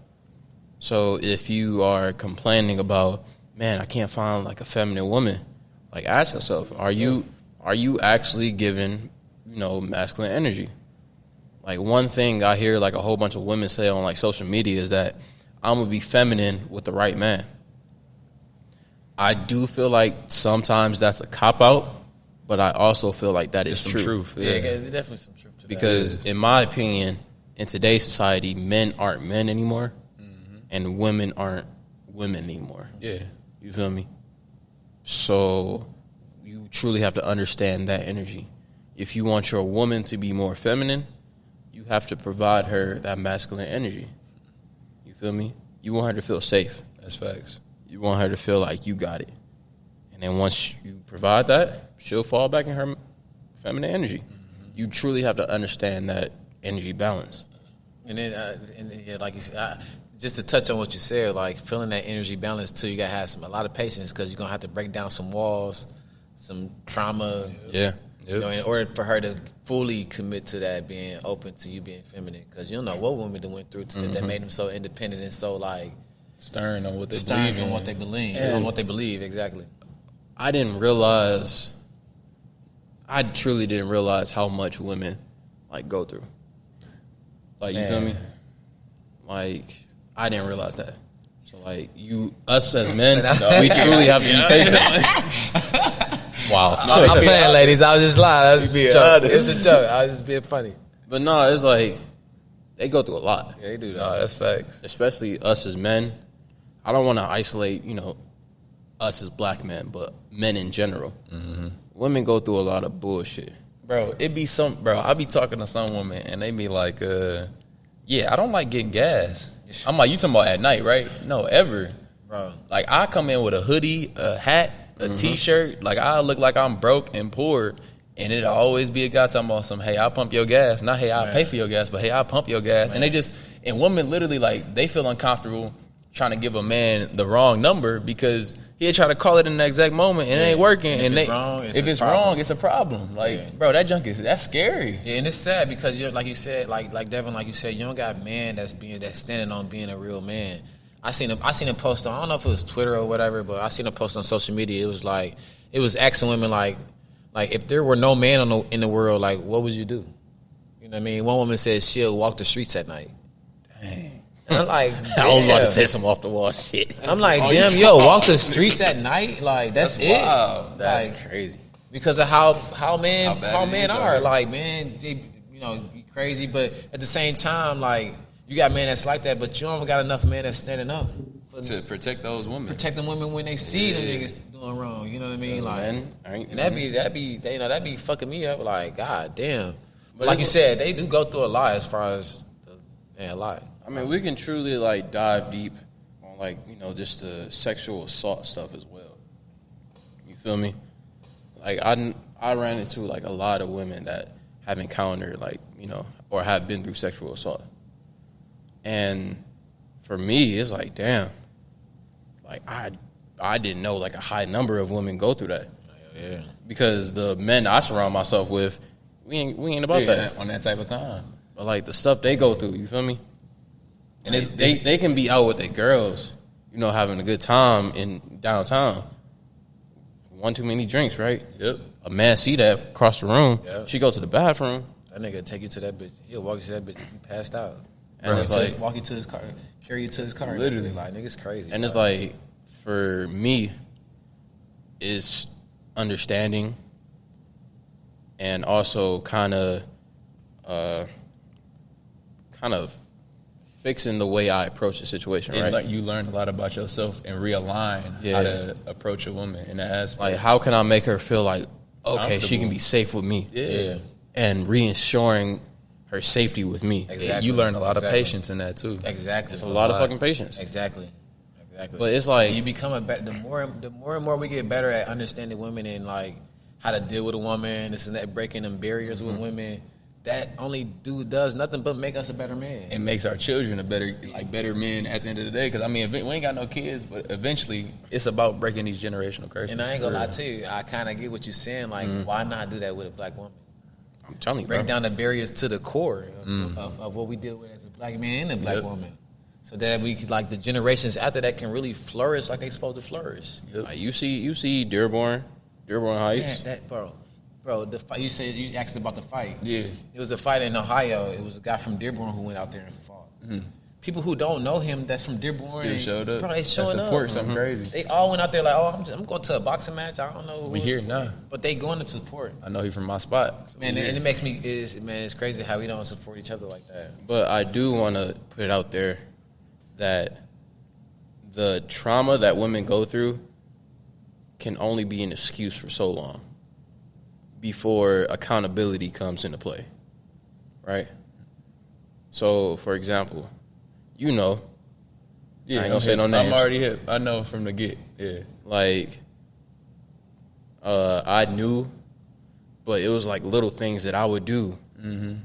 So if you are complaining about, man, I can't find like a feminine woman, like ask yourself, are you actually giving, masculine energy? Like, one thing I hear like a whole bunch of women say on like social media is that I'm gonna be feminine with the right man. I do feel like sometimes that's a cop out, but I also feel like that is Some true. truth. Yeah, there's definitely some truth to that. Because in my opinion, in today's society, men aren't men anymore, and women aren't women anymore. Yeah. You feel me? So you truly have to understand that energy. If you want your woman to be more feminine, you have to provide her that masculine energy. You feel me? You want her to feel safe. That's facts. You want her to feel like you got it. And then once you provide that, she'll fall back in her feminine energy. You truly have to understand that energy balance. And then, like you said, just to touch on what you said, like feeling that energy balance too, you gotta have a lot of patience because you're gonna have to break down some walls, some trauma. Yeah. In order for her to fully commit to that, being open to you being feminine, because you don't know what women that went through that made them so independent and so like Stern on what they stern believe in. on what they believe, And- on what they believe exactly. I truly didn't realize how much women like go through. Like, you feel me? Like, I didn't realize that. So like, us as men, we truly have to be patient. Wow. I'm playing, ladies. I was just lying. That was a joke. It's a joke. I was just being funny. But no, it's like they go through a lot. Yeah, they do that. Nah, that's facts. Especially us as men. I don't want to isolate, us as black men, but men in general. Women go through a lot of bullshit. Bro, I be talking to some women and they be like, yeah, I don't like getting gas. I'm like, you talking about at night, right? No, ever. Bro. Like, I come in with a hoodie, a hat, a T-shirt. Like, I look like I'm broke and poor. And it'll always be a guy talking about some, hey, I'll pump your gas. Not, hey, I'll pay for your gas, but hey, I'll pump your gas. And And women literally, like, they feel uncomfortable trying to give a man the wrong number because he'll try to call it in the exact moment and it ain't working. And if it's wrong, it's a problem. Like, bro, that junk that's scary. Yeah, and it's sad because like you said, like Devin, like you said, you don't got man that's standing on being a real man. I seen a post on, I don't know if it was Twitter or whatever, but I seen a post on social media. It was asking women like if there were no man in the world, like what would you do? You know what I mean? One woman said she'll walk the streets at night. Dang. And I'm like, I was about to say some off the wall shit. I'm like, walk the streets at night? Like that's it. Wow. That's like, crazy. Because of how men are. Like, man, they be crazy, but at the same time, like you got men that's like that, but you don't got enough men that's standing up to protect those women. Protect them women when they see them niggas doing wrong. You know what I mean? Like, and that'd be fucking me up. Like, god damn. But like you said, they do go through a lot as far as a lot. I mean, we can truly like dive deep on like just the sexual assault stuff as well. You feel me? Like I ran into like a lot of women that have encountered like or have been through sexual assault, and for me, it's like damn, like I didn't know like a high number of women go through that. Yeah. Because the men I surround myself with, we ain't about that on that type of time. But like the stuff they go through, you feel me? And they can be out with their girls, having a good time in downtown. One too many drinks, right? Yep. A man see that across the room. Yep. She go to the bathroom. That nigga take you to that bitch. He'll walk you to that bitch. You passed out. And bro, it's like walk you to his car, carry you to his car. Literally, like nigga's crazy. And bro. It's like for me, is understanding and also kind of fixing the way I approach the situation, and right? You learn a lot about yourself and realign how to approach a woman in that aspect. Like, how can I make her feel like, okay, she can be safe with me? Yeah. And reassuring her safety with me. Exactly. You learn a lot of patience in that, too. Exactly. It's a lot of fucking patience. Exactly. But it's like... You become the more and more we get better at understanding women and, like, how to deal with a woman, this and that, breaking them barriers with women, that only does nothing but make us a better man. It makes our children better men at the end of the day. Because, I mean, we ain't got no kids, but eventually it's about breaking these generational curses. And I ain't gonna lie to you, I kind of get what you're saying. Like, why not do that with a black woman? I'm telling you, break down the barriers to the core of what we deal with as a black man and a black woman. So that we could, like, the generations after that can really flourish like they supposed to flourish. Yep. Like you see Dearborn Heights. Man, bro, the fight, you asked about the fight. Yeah. It was a fight in Ohio. It was a guy from Dearborn who went out there and fought. Mm-hmm. People who don't know him that's from Dearborn still showed up. Bro, they showing up. Support something crazy. They all went out there like, I'm going to a boxing match. I don't know who we here now. But they going to support. I know he from my spot. So man, and it makes me it's crazy how we don't support each other like that. But I do want to put it out there that the trauma that women go through can only be an excuse for so long before accountability comes into play, right? So, for example, I ain't gonna say no names. I'm already hip. I know from the get. Yeah, like I knew, but it was like little things that I would do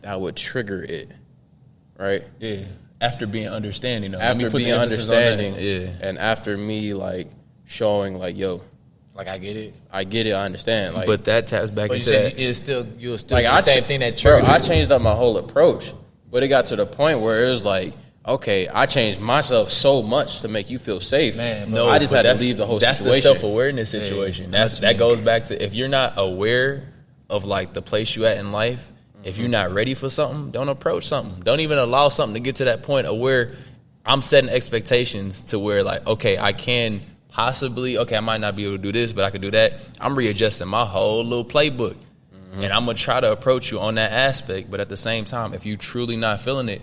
that would trigger it, right? Yeah. After being understanding, though. After being understanding, and after me like showing like, yo, like I get it, I understand. Like, but that taps back into that. You'll still like the same thing that triggered. I changed up my whole approach, but it got to the point where it was like, okay, I changed myself so much to make you feel safe. Man, no, I just had to leave the whole situation. That's the self-awareness situation. That goes back to if you're not aware of like the place you at in life. If you're not ready for something, don't approach something. Don't even allow something to get to that point of where I'm setting expectations to where like, okay, I can possibly, I might not be able to do this, but I can do that. I'm readjusting my whole little playbook. And I'm going to try to approach you on that aspect. But at the same time, if you truly not feeling it,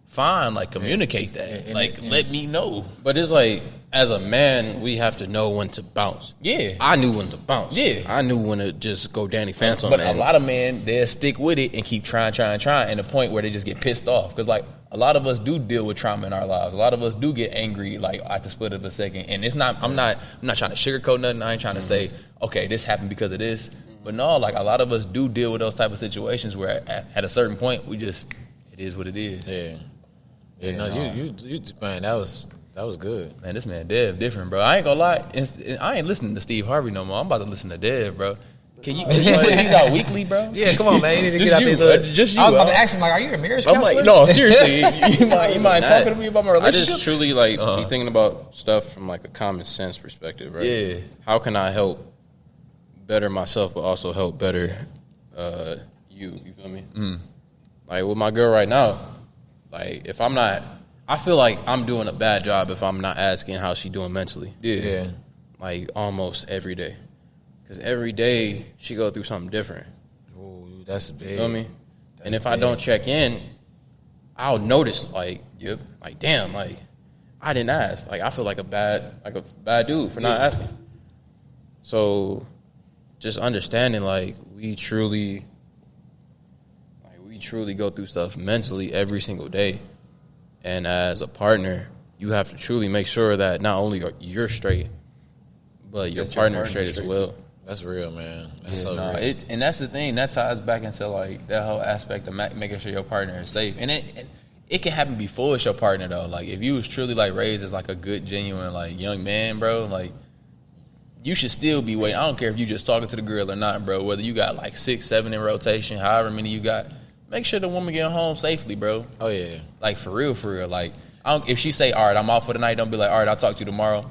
fine, like communicate that. Let me know. But it's like, as a man, we have to know when to bounce. Yeah. I knew when to bounce. Yeah. I knew when to just go Danny Phantom. But a lot of men, they'll stick with it and keep trying, and the point where they just get pissed off. Because, like, a lot of us do deal with trauma in our lives. A lot of us do get angry, like, at the split of a second. And it's not, I'm not trying to sugarcoat nothing. I ain't trying to say, okay, this happened because of this. But no, like, a lot of us do deal with those type of situations where at a certain point, it is what it is. Yeah. Yeah, no, you man, that was good. Man, this man Dev different, bro. I ain't gonna lie. I ain't listening to Steve Harvey no more. I'm about to listen to Dev, bro. Can you? He's out weekly, bro. Yeah, come on, man. You need to get out there. Just you. I was about to ask him, like, are you a marriage counselor? I'm like, no, seriously. you mind talking to me about my relationships? I just truly like be thinking about stuff from like a common sense perspective, right? Yeah. How can I help better myself, but also help better you? You feel me? Like with my girl right now, like if I'm not, I feel like I'm doing a bad job if I'm not asking how she doing mentally. Yeah. Like almost every day. Because every day she go through something different. Oh, that's big. You know what I mean? And if I don't check in, I'll notice like damn, like I didn't ask. Like I feel like a bad dude for not asking. So just understanding like we truly go through stuff mentally every single day. And as a partner, you have to truly make sure that not only are you're straight, but your partner's straight as well. Too. That's real, man. That's real. And that's the thing. That ties back into, like, that whole aspect of making sure your partner is safe. And it can happen before it's your partner, though. Like, if you was truly, like, raised as, like, a good, genuine, like, young man, bro, like, you should still be waiting. I don't care if you just talking to the girl or not, bro. Whether you got, like, 6, 7 in rotation, however many you got, make sure the woman get home safely, bro. Oh, yeah. Like, for real. Like, if she say, all right, I'm off for the night, don't be like, all right, I'll talk to you tomorrow.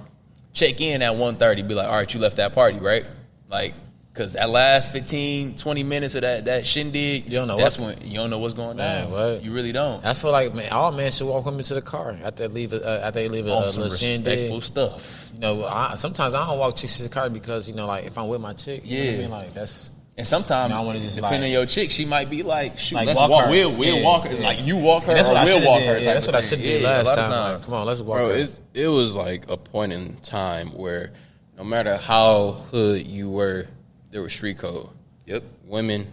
Check in at 1:30. Be like, all right, you left that party, right? Like, because that last 15, 20 minutes of that shindig, you don't know you don't know what's going on. What? You really don't. I feel like, man, all men should walk them into the car after they leave a some respectful stuff. You know, sometimes I don't walk chicks to the car because, you know, like, if I'm with my chick, you know what I mean? Like, that's... And sometimes, depending on your chick, she might be like, shoot, like, let's walk. We'll walk her. Like, you walk her or we'll walk her. That's what I should do last time. Like, come on, let's walk her. It was like a point in time where no matter how hood you were, there was street code. Yep. Women,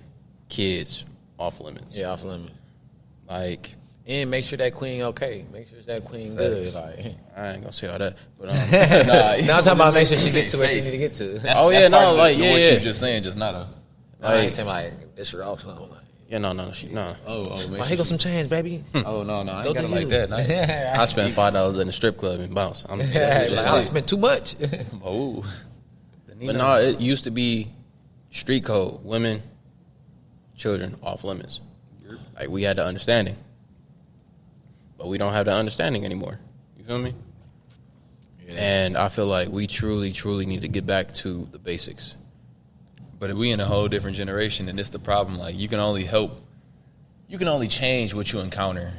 kids, off limits. Yeah, off limits. Like... And make sure that queen okay. Make sure that queen good. Like, I ain't gonna say all that, but now I'm talking about make sure she get to where she need to get to. That's what you just saying, just not a. I ain't saying like this your off. No. No. Here goes some change, baby. Oh no, I ain't got it like that. I spent $5 in the strip club and bounce. I spent too much. Oh, but no, it used to be street code. Women, children, off limits. Like we had the understanding. But we don't have that understanding anymore. You feel me? Yeah. And I feel like we truly, truly need to get back to the basics. But we in a whole different generation, and it's the problem. Like, you can only change what you encounter,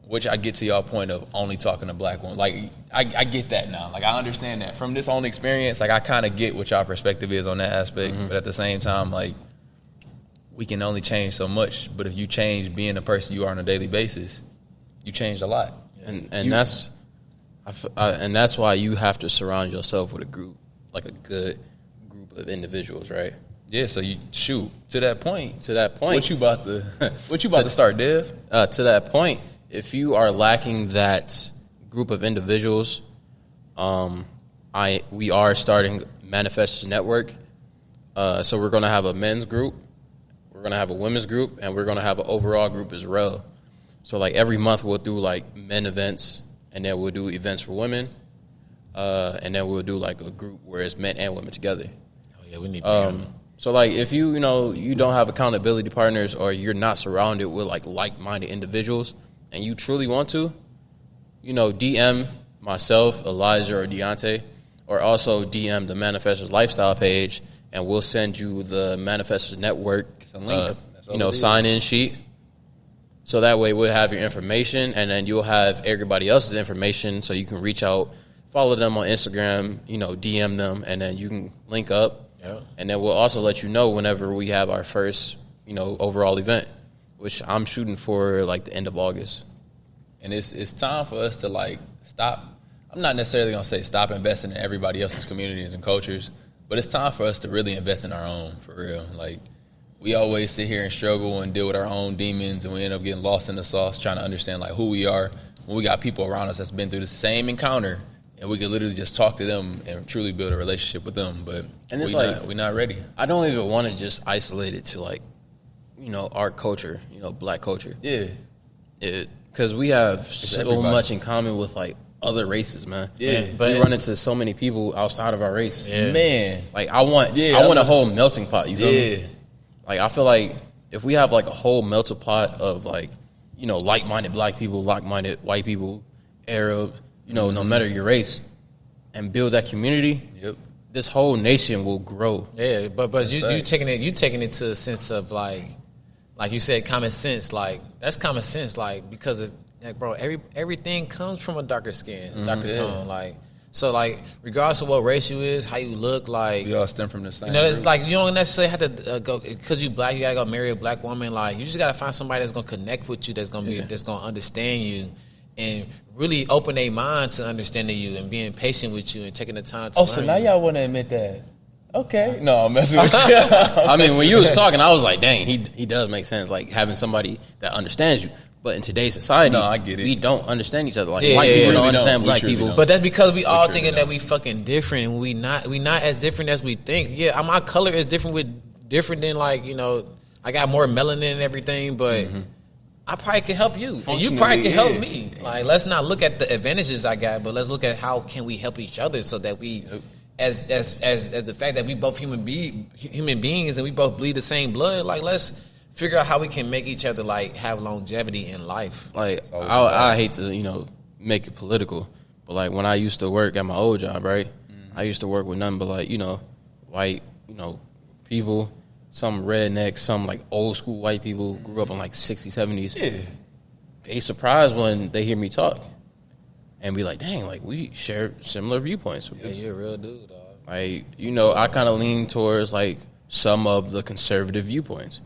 which I get to y'all point of only talking to black women. Like, I get that now. Like, I understand that. From this own experience, like, I kind of get what y'all perspective is on that aspect. Mm-hmm. But at the same time, like, we can only change so much. But if you change being the person you are on a daily basis, you changed a lot, and that's why you have to surround yourself with a group, like a good group of individuals, right? Yeah. So you shoot to that point. What you about to start, Dev? To that point, if you are lacking that group of individuals, we are starting Manifestors Network. So we're gonna have a men's group, we're gonna have a women's group, and we're gonna have an overall group as well. So, like, every month we'll do, like, men events, and then we'll do events for women, and then we'll do, like, a group where it's men and women together. Oh, yeah, we need to So, like, if you don't have accountability partners or you're not surrounded with, like-minded individuals and you truly want to, DM myself, Elijah, or Deontay, or also DM the Manifestors Lifestyle page, and we'll send you the Manifestors Network, sign-in sheet. So that way we'll have your information, and then you'll have everybody else's information so you can reach out, follow them on Instagram, DM them, and then you can link up. Yeah. And then we'll also let you know whenever we have our first, overall event, which I'm shooting for, like, the end of August. And it's time for us to, like, stop. I'm not necessarily going to say stop investing in everybody else's communities and cultures, but it's time for us to really invest in our own, for real. Like, we always sit here and struggle and deal with our own demons, and we end up getting lost in the sauce trying to understand, like, who we are when we got people around us that's been through the same encounter, and we can literally just talk to them and truly build a relationship with them. But we're not ready. I don't even want to just isolate it to, like, our culture, black culture. Yeah. Because because we have so everybody. much in common with like other races, man. Yeah, but we run into so many people outside of our race. Yeah. Man, Like I want a whole melting pot. You feel me? Like I feel like if we have like a whole melting pot of like, you know, like-minded black people, like-minded white people, Arab, you know, no matter your race, and build that community. Yep. This whole nation will grow. Yeah, but you taking it to a sense of like you said, common sense. Like that's common sense. Like because of like, bro, everything comes from a darker skin, darker tone. Like so, like regardless of what race you is, how you look, like we all stem from the same. you know, it's group. like you don't necessarily have to go because you black. You gotta go marry a black woman. Like you just gotta find somebody that's gonna connect with you, that's gonna understand you, and really open their mind to understanding you and being patient with you and taking the time to. So now y'all want to admit that? Okay, no, I'm messing with you. I mean, when you was talking, I was like, dang, he does make sense. Like having somebody that understands you. But in today's society, No, I get it. we don't understand each other. Like Yeah, white yeah, people yeah. don't We understand don't. black We truly people. don't. But that's because we all truly thinking don't. that we fucking different. We not as different as we think. Yeah, my color is different than like, you know, I got more melanin and everything, but I probably can help you. And you probably can help me. Like let's not look at the advantages I got, but let's look at how can we help each other so that we as the fact that we both human beings and we both bleed the same blood, like let's figure out how we can make each other like have longevity in life. Like I hate to, you know, make it political, but like when I used to work at my old job, right? I used to work with nothing but like, you know, white, you know, people, some rednecks, some like old school white people who grew up in like 60s, 70s. Yeah. They surprised when they hear me talk and be like, dang, like we share similar viewpoints. Yeah, you're a real dude, dog. Like, you know, I kind of lean towards like some of the conservative viewpoints.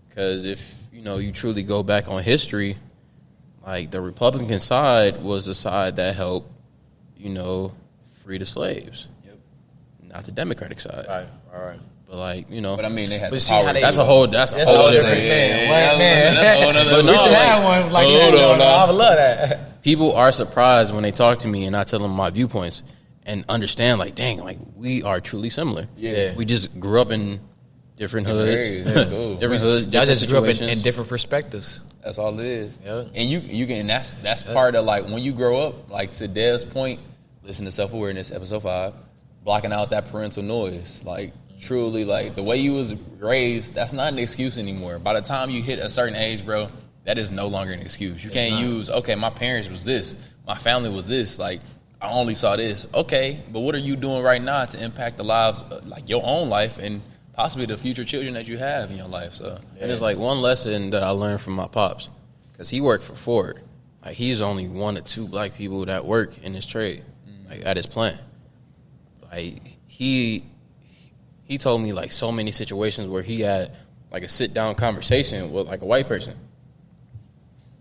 Because if, you know, you truly go back on history, like the Republican side was the side that helped, you know, free the slaves. Yep. Not the Democratic side. Right, all right. But like, you know, But I mean, they had But the see power. how they- that's a whole different different thing. thing. Yeah, Man. that's a whole nother- But We no, should like, have one like hold that. on now. I would love that. People are surprised when they talk to me and I tell them my viewpoints and understand like, dang, like we are truly similar. Yeah. We just grew up in different hoods. areas. That's cool. Different hoods, Y'all different just grew up in situations. different perspectives. That's all it is. Yeah. And you can that's part of like when you grow up, like to Dev's point, listen to self-awareness, episode 5, blocking out that parental noise. Like truly, like the way you was raised, that's not an excuse anymore. By the time you hit a certain age, bro, that is no longer an excuse. You can't use, okay, my parents was this, my family was this, like I only saw this. Okay, but what are you doing right now to impact the lives, like your own life and possibly the future children that you have in your life? So And it's like one lesson that I learned from my pops, because he worked for Ford. Like he's only one of 2 black people that work in his trade, like at his plant. Like he told me like so many situations where he had like a sit down conversation with like a white person.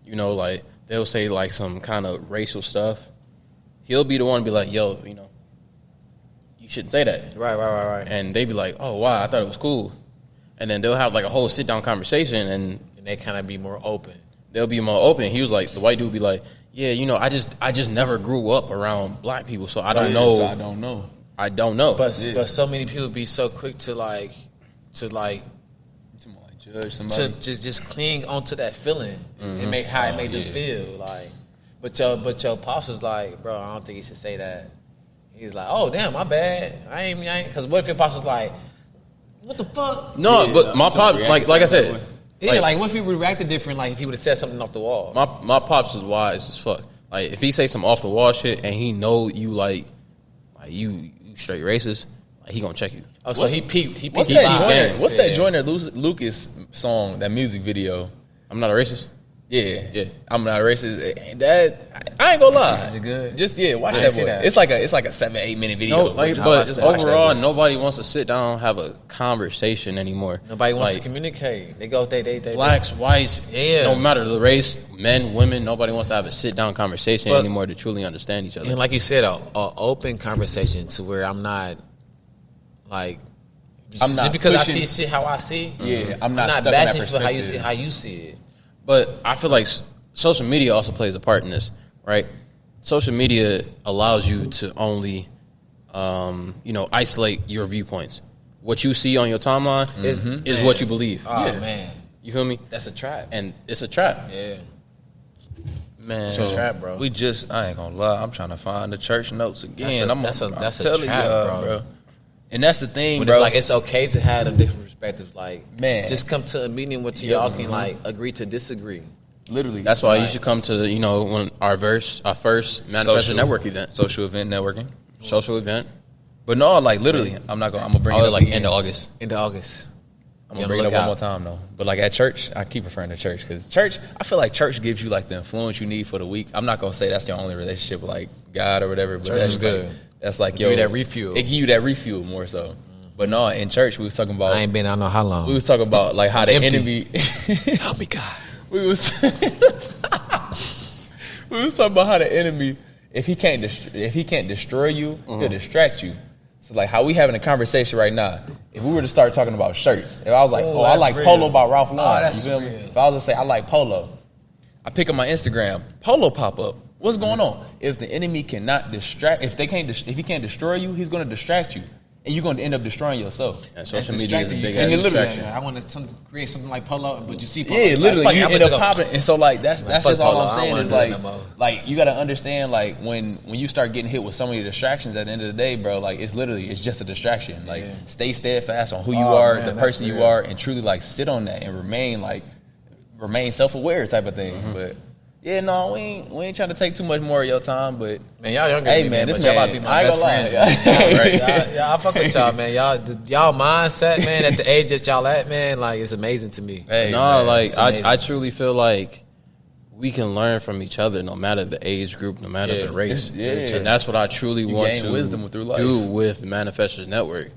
You know, like they'll say like some kind of racial stuff. He'll be the one to be like, yo, you know, you shouldn't say that. Right. And they be like, oh, wow, I thought it was cool. And then they'll have like a whole sit down conversation and And they kind of be more open. they'll be more open. He was like, the white dude be like, yeah, you know, I just never grew up around black people, so I don't know. So I don't know. I don't know. But so many people be so quick to Judge somebody. just cling onto that feeling and make how it made them feel. Like, but your pops was like, bro, I don't think you should say that. He's like, oh damn, my bad. I ain't. Because what if your pops was like, what the fuck? no, Yeah, but my to pop, react like I to said, that way. Yeah, like what if he would reacted different? Like if he would have said something off the wall. my pops is wise as fuck. Like if he say some off the wall shit and he know you like you straight racist, like he gonna check you. Oh, so he peeped. He peeped. What's the that vibes. Joyner? What's that Yeah. Joyner Lucas song? That music video? I'm not a racist. Yeah. I'm not racist. That I ain't gonna lie. Is it good? Just watch I that see boy. that. It's like a 7-8 minute video. No, like, Just but watch that overall, boy. nobody wants to sit down and have a conversation anymore. Nobody wants Like, to communicate. They go. They blacks, whites, Yeah. no matter the race, men, women, nobody wants to have a sit down conversation But- anymore to truly understand each other. And like you said, a open conversation to where I'm not like I'm not just because pushing- I see shit how I see. Yeah, I'm not stuck in that bashing for how you perspective. see how you see it. But I feel like social media also plays a part in this, right? Social media allows you to only, isolate your viewpoints. What you see on your timeline is what you believe. Oh man, You feel me? that's a trap. And it's a trap. Yeah, Man, It's a trap, bro. I ain't gonna lie, I'm trying to find the church notes again. That's a telling trap, y'all, bro. And that's the thing, But bro. it's like it's okay to have them different perspectives. Like, Man. just come to a meeting with y'all can like agree to disagree. Literally, That's why you should come to when our first Manifestor Network event, social event networking. social event. But no, like literally, I'm gonna bring it up like again. end of August. Into August. I'm gonna bring it up one more time though. But like at church, I keep referring to church because church, I feel like church gives you like the influence you need for the week. I'm not gonna say that's your only relationship with like God or whatever, but Church that's is good. That's like Give you that refuel. It give you that refuel more so. But no, in church we was talking about. I ain't been. I don't know how long. We was talking about like how the Empty. enemy. Help me, God. we was talking about how the enemy, if he can't destroy you, he'll distract you. So like how we having a conversation right now. If we were to start talking about shirts, if I was like, I that's like real. Polo by Ralph Lauren, that's you feel me? real. If I was to say I like Polo, I pick up my Instagram, Polo pop up. What's going on? If the enemy cannot distract, if he can't destroy you, he's going to distract you, and you're going to end up destroying yourself. And social media is a big And ass you literally- distraction. I want to create something like Polo, but you see Polo. Yeah, literally, Like, you I'm end gonna up go- popping, and so like that's fuck just all Polo. I'm I don't saying wanna is do it like, no more. like you got to understand like when you start getting hit with so many distractions at the end of the day, bro, like it's just a distraction. Like stay steadfast on who you are, man, the that's person you real. are, and truly like sit on that and remain self-aware type of thing. But yeah, no, we ain't trying to take too much more of your time, but Man, y'all younger Hey, than me, man, but this y'all man- about to be I my ain't best gonna friends. lie. Man. Right? Y'all, I fuck with y'all, man. Y'all mindset, man, at the age that y'all at, man, like it's amazing to me. hey, No, man, like it's amazing. I truly feel like we can learn from each other, no matter the age group, no matter Yeah, the race. it's- yeah. And that's what I truly want gain to wisdom through life. do with the Manifestors Network.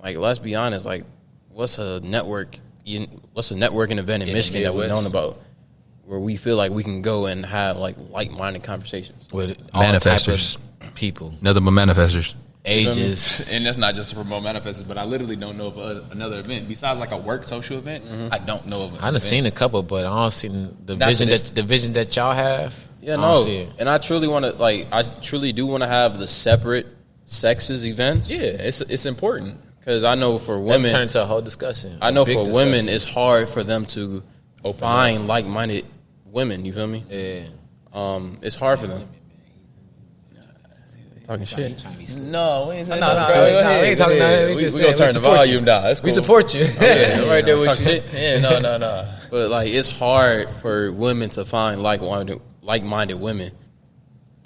Like, let's be honest. Like, what's a networking event in In the Michigan that we've known Midwest. about, where we feel like we can go and have like-minded conversations? With all Manifestors. type of people, nothing but manifestors. ages. And that's not just to promote manifestors, but I literally don't know of another event besides like a work social event. I don't know of. I done seen a couple, but I don't see the Not vision to this- the vision that y'all have. Yeah, I no. don't see it. And I truly want to I truly do want to have the separate sexes events. Yeah, it's important. Because I know for That women, turned to a whole discussion. I know Big for discussion. women, it's hard for them to find like-minded women. You feel me? Yeah. It's hard for them. Talking shit. No, we ain't saying No, nothing, no, bro. we Go ahead, ain't go talking ahead. nothing. We We just gonna saying, turn we the support volume you. down. That's cool. We support you. Yeah, I'm right there with talk you. shit. Yeah, no. But like, it's hard for women to find like-minded women,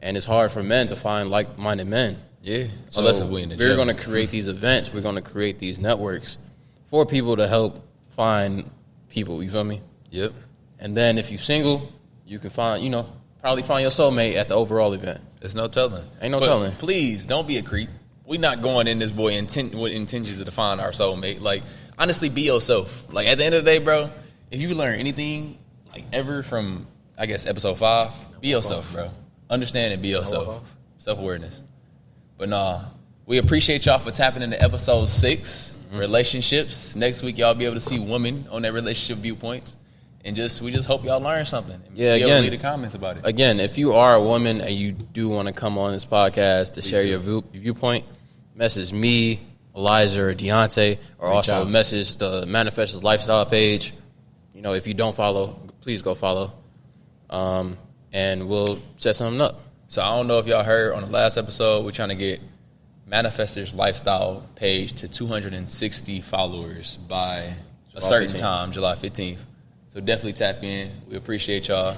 and it's hard for men to find like-minded men. Yeah, So unless we in the we're gym. going to create these events. We're going to create these networks for people to help find people. You feel me? Yep. And then if you're single, you can probably find your soulmate at the overall event. There's no telling. Ain't no But telling. Please don't be a creep. We're not going in this boy with intentions to find our soulmate. Like, honestly, be yourself. Like, at the end of the day, bro, if you learn anything, like, ever from, I guess, episode 5, be yourself, bro. Understand and be yourself. Self-awareness. But nah, we appreciate y'all for tapping into episode 6, relationships. Next week, y'all be able to see women on their relationship viewpoints. And we just hope y'all learn something. And Yeah, be able to again- leave the comments about it. Again, if you are a woman and you do want to come on this podcast to share your viewpoint, message me, Eliza, or Deontay, or also out. message the Manifestors Lifestyle page. If you don't follow, please go follow. And we'll set something up. So I don't know if y'all heard on the last episode, we're trying to get Manifestors Lifestyle page to 260 followers by a certain 15th. time, July 15th. So definitely tap in. We appreciate y'all.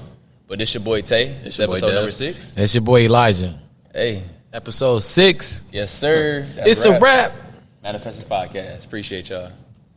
But this your boy Tay. It's your boy episode Dev. number 6. It's your boy Elijah. Hey, Episode 6. yes sir. That's It's a wrap. Manifestors Podcast. Appreciate y'all.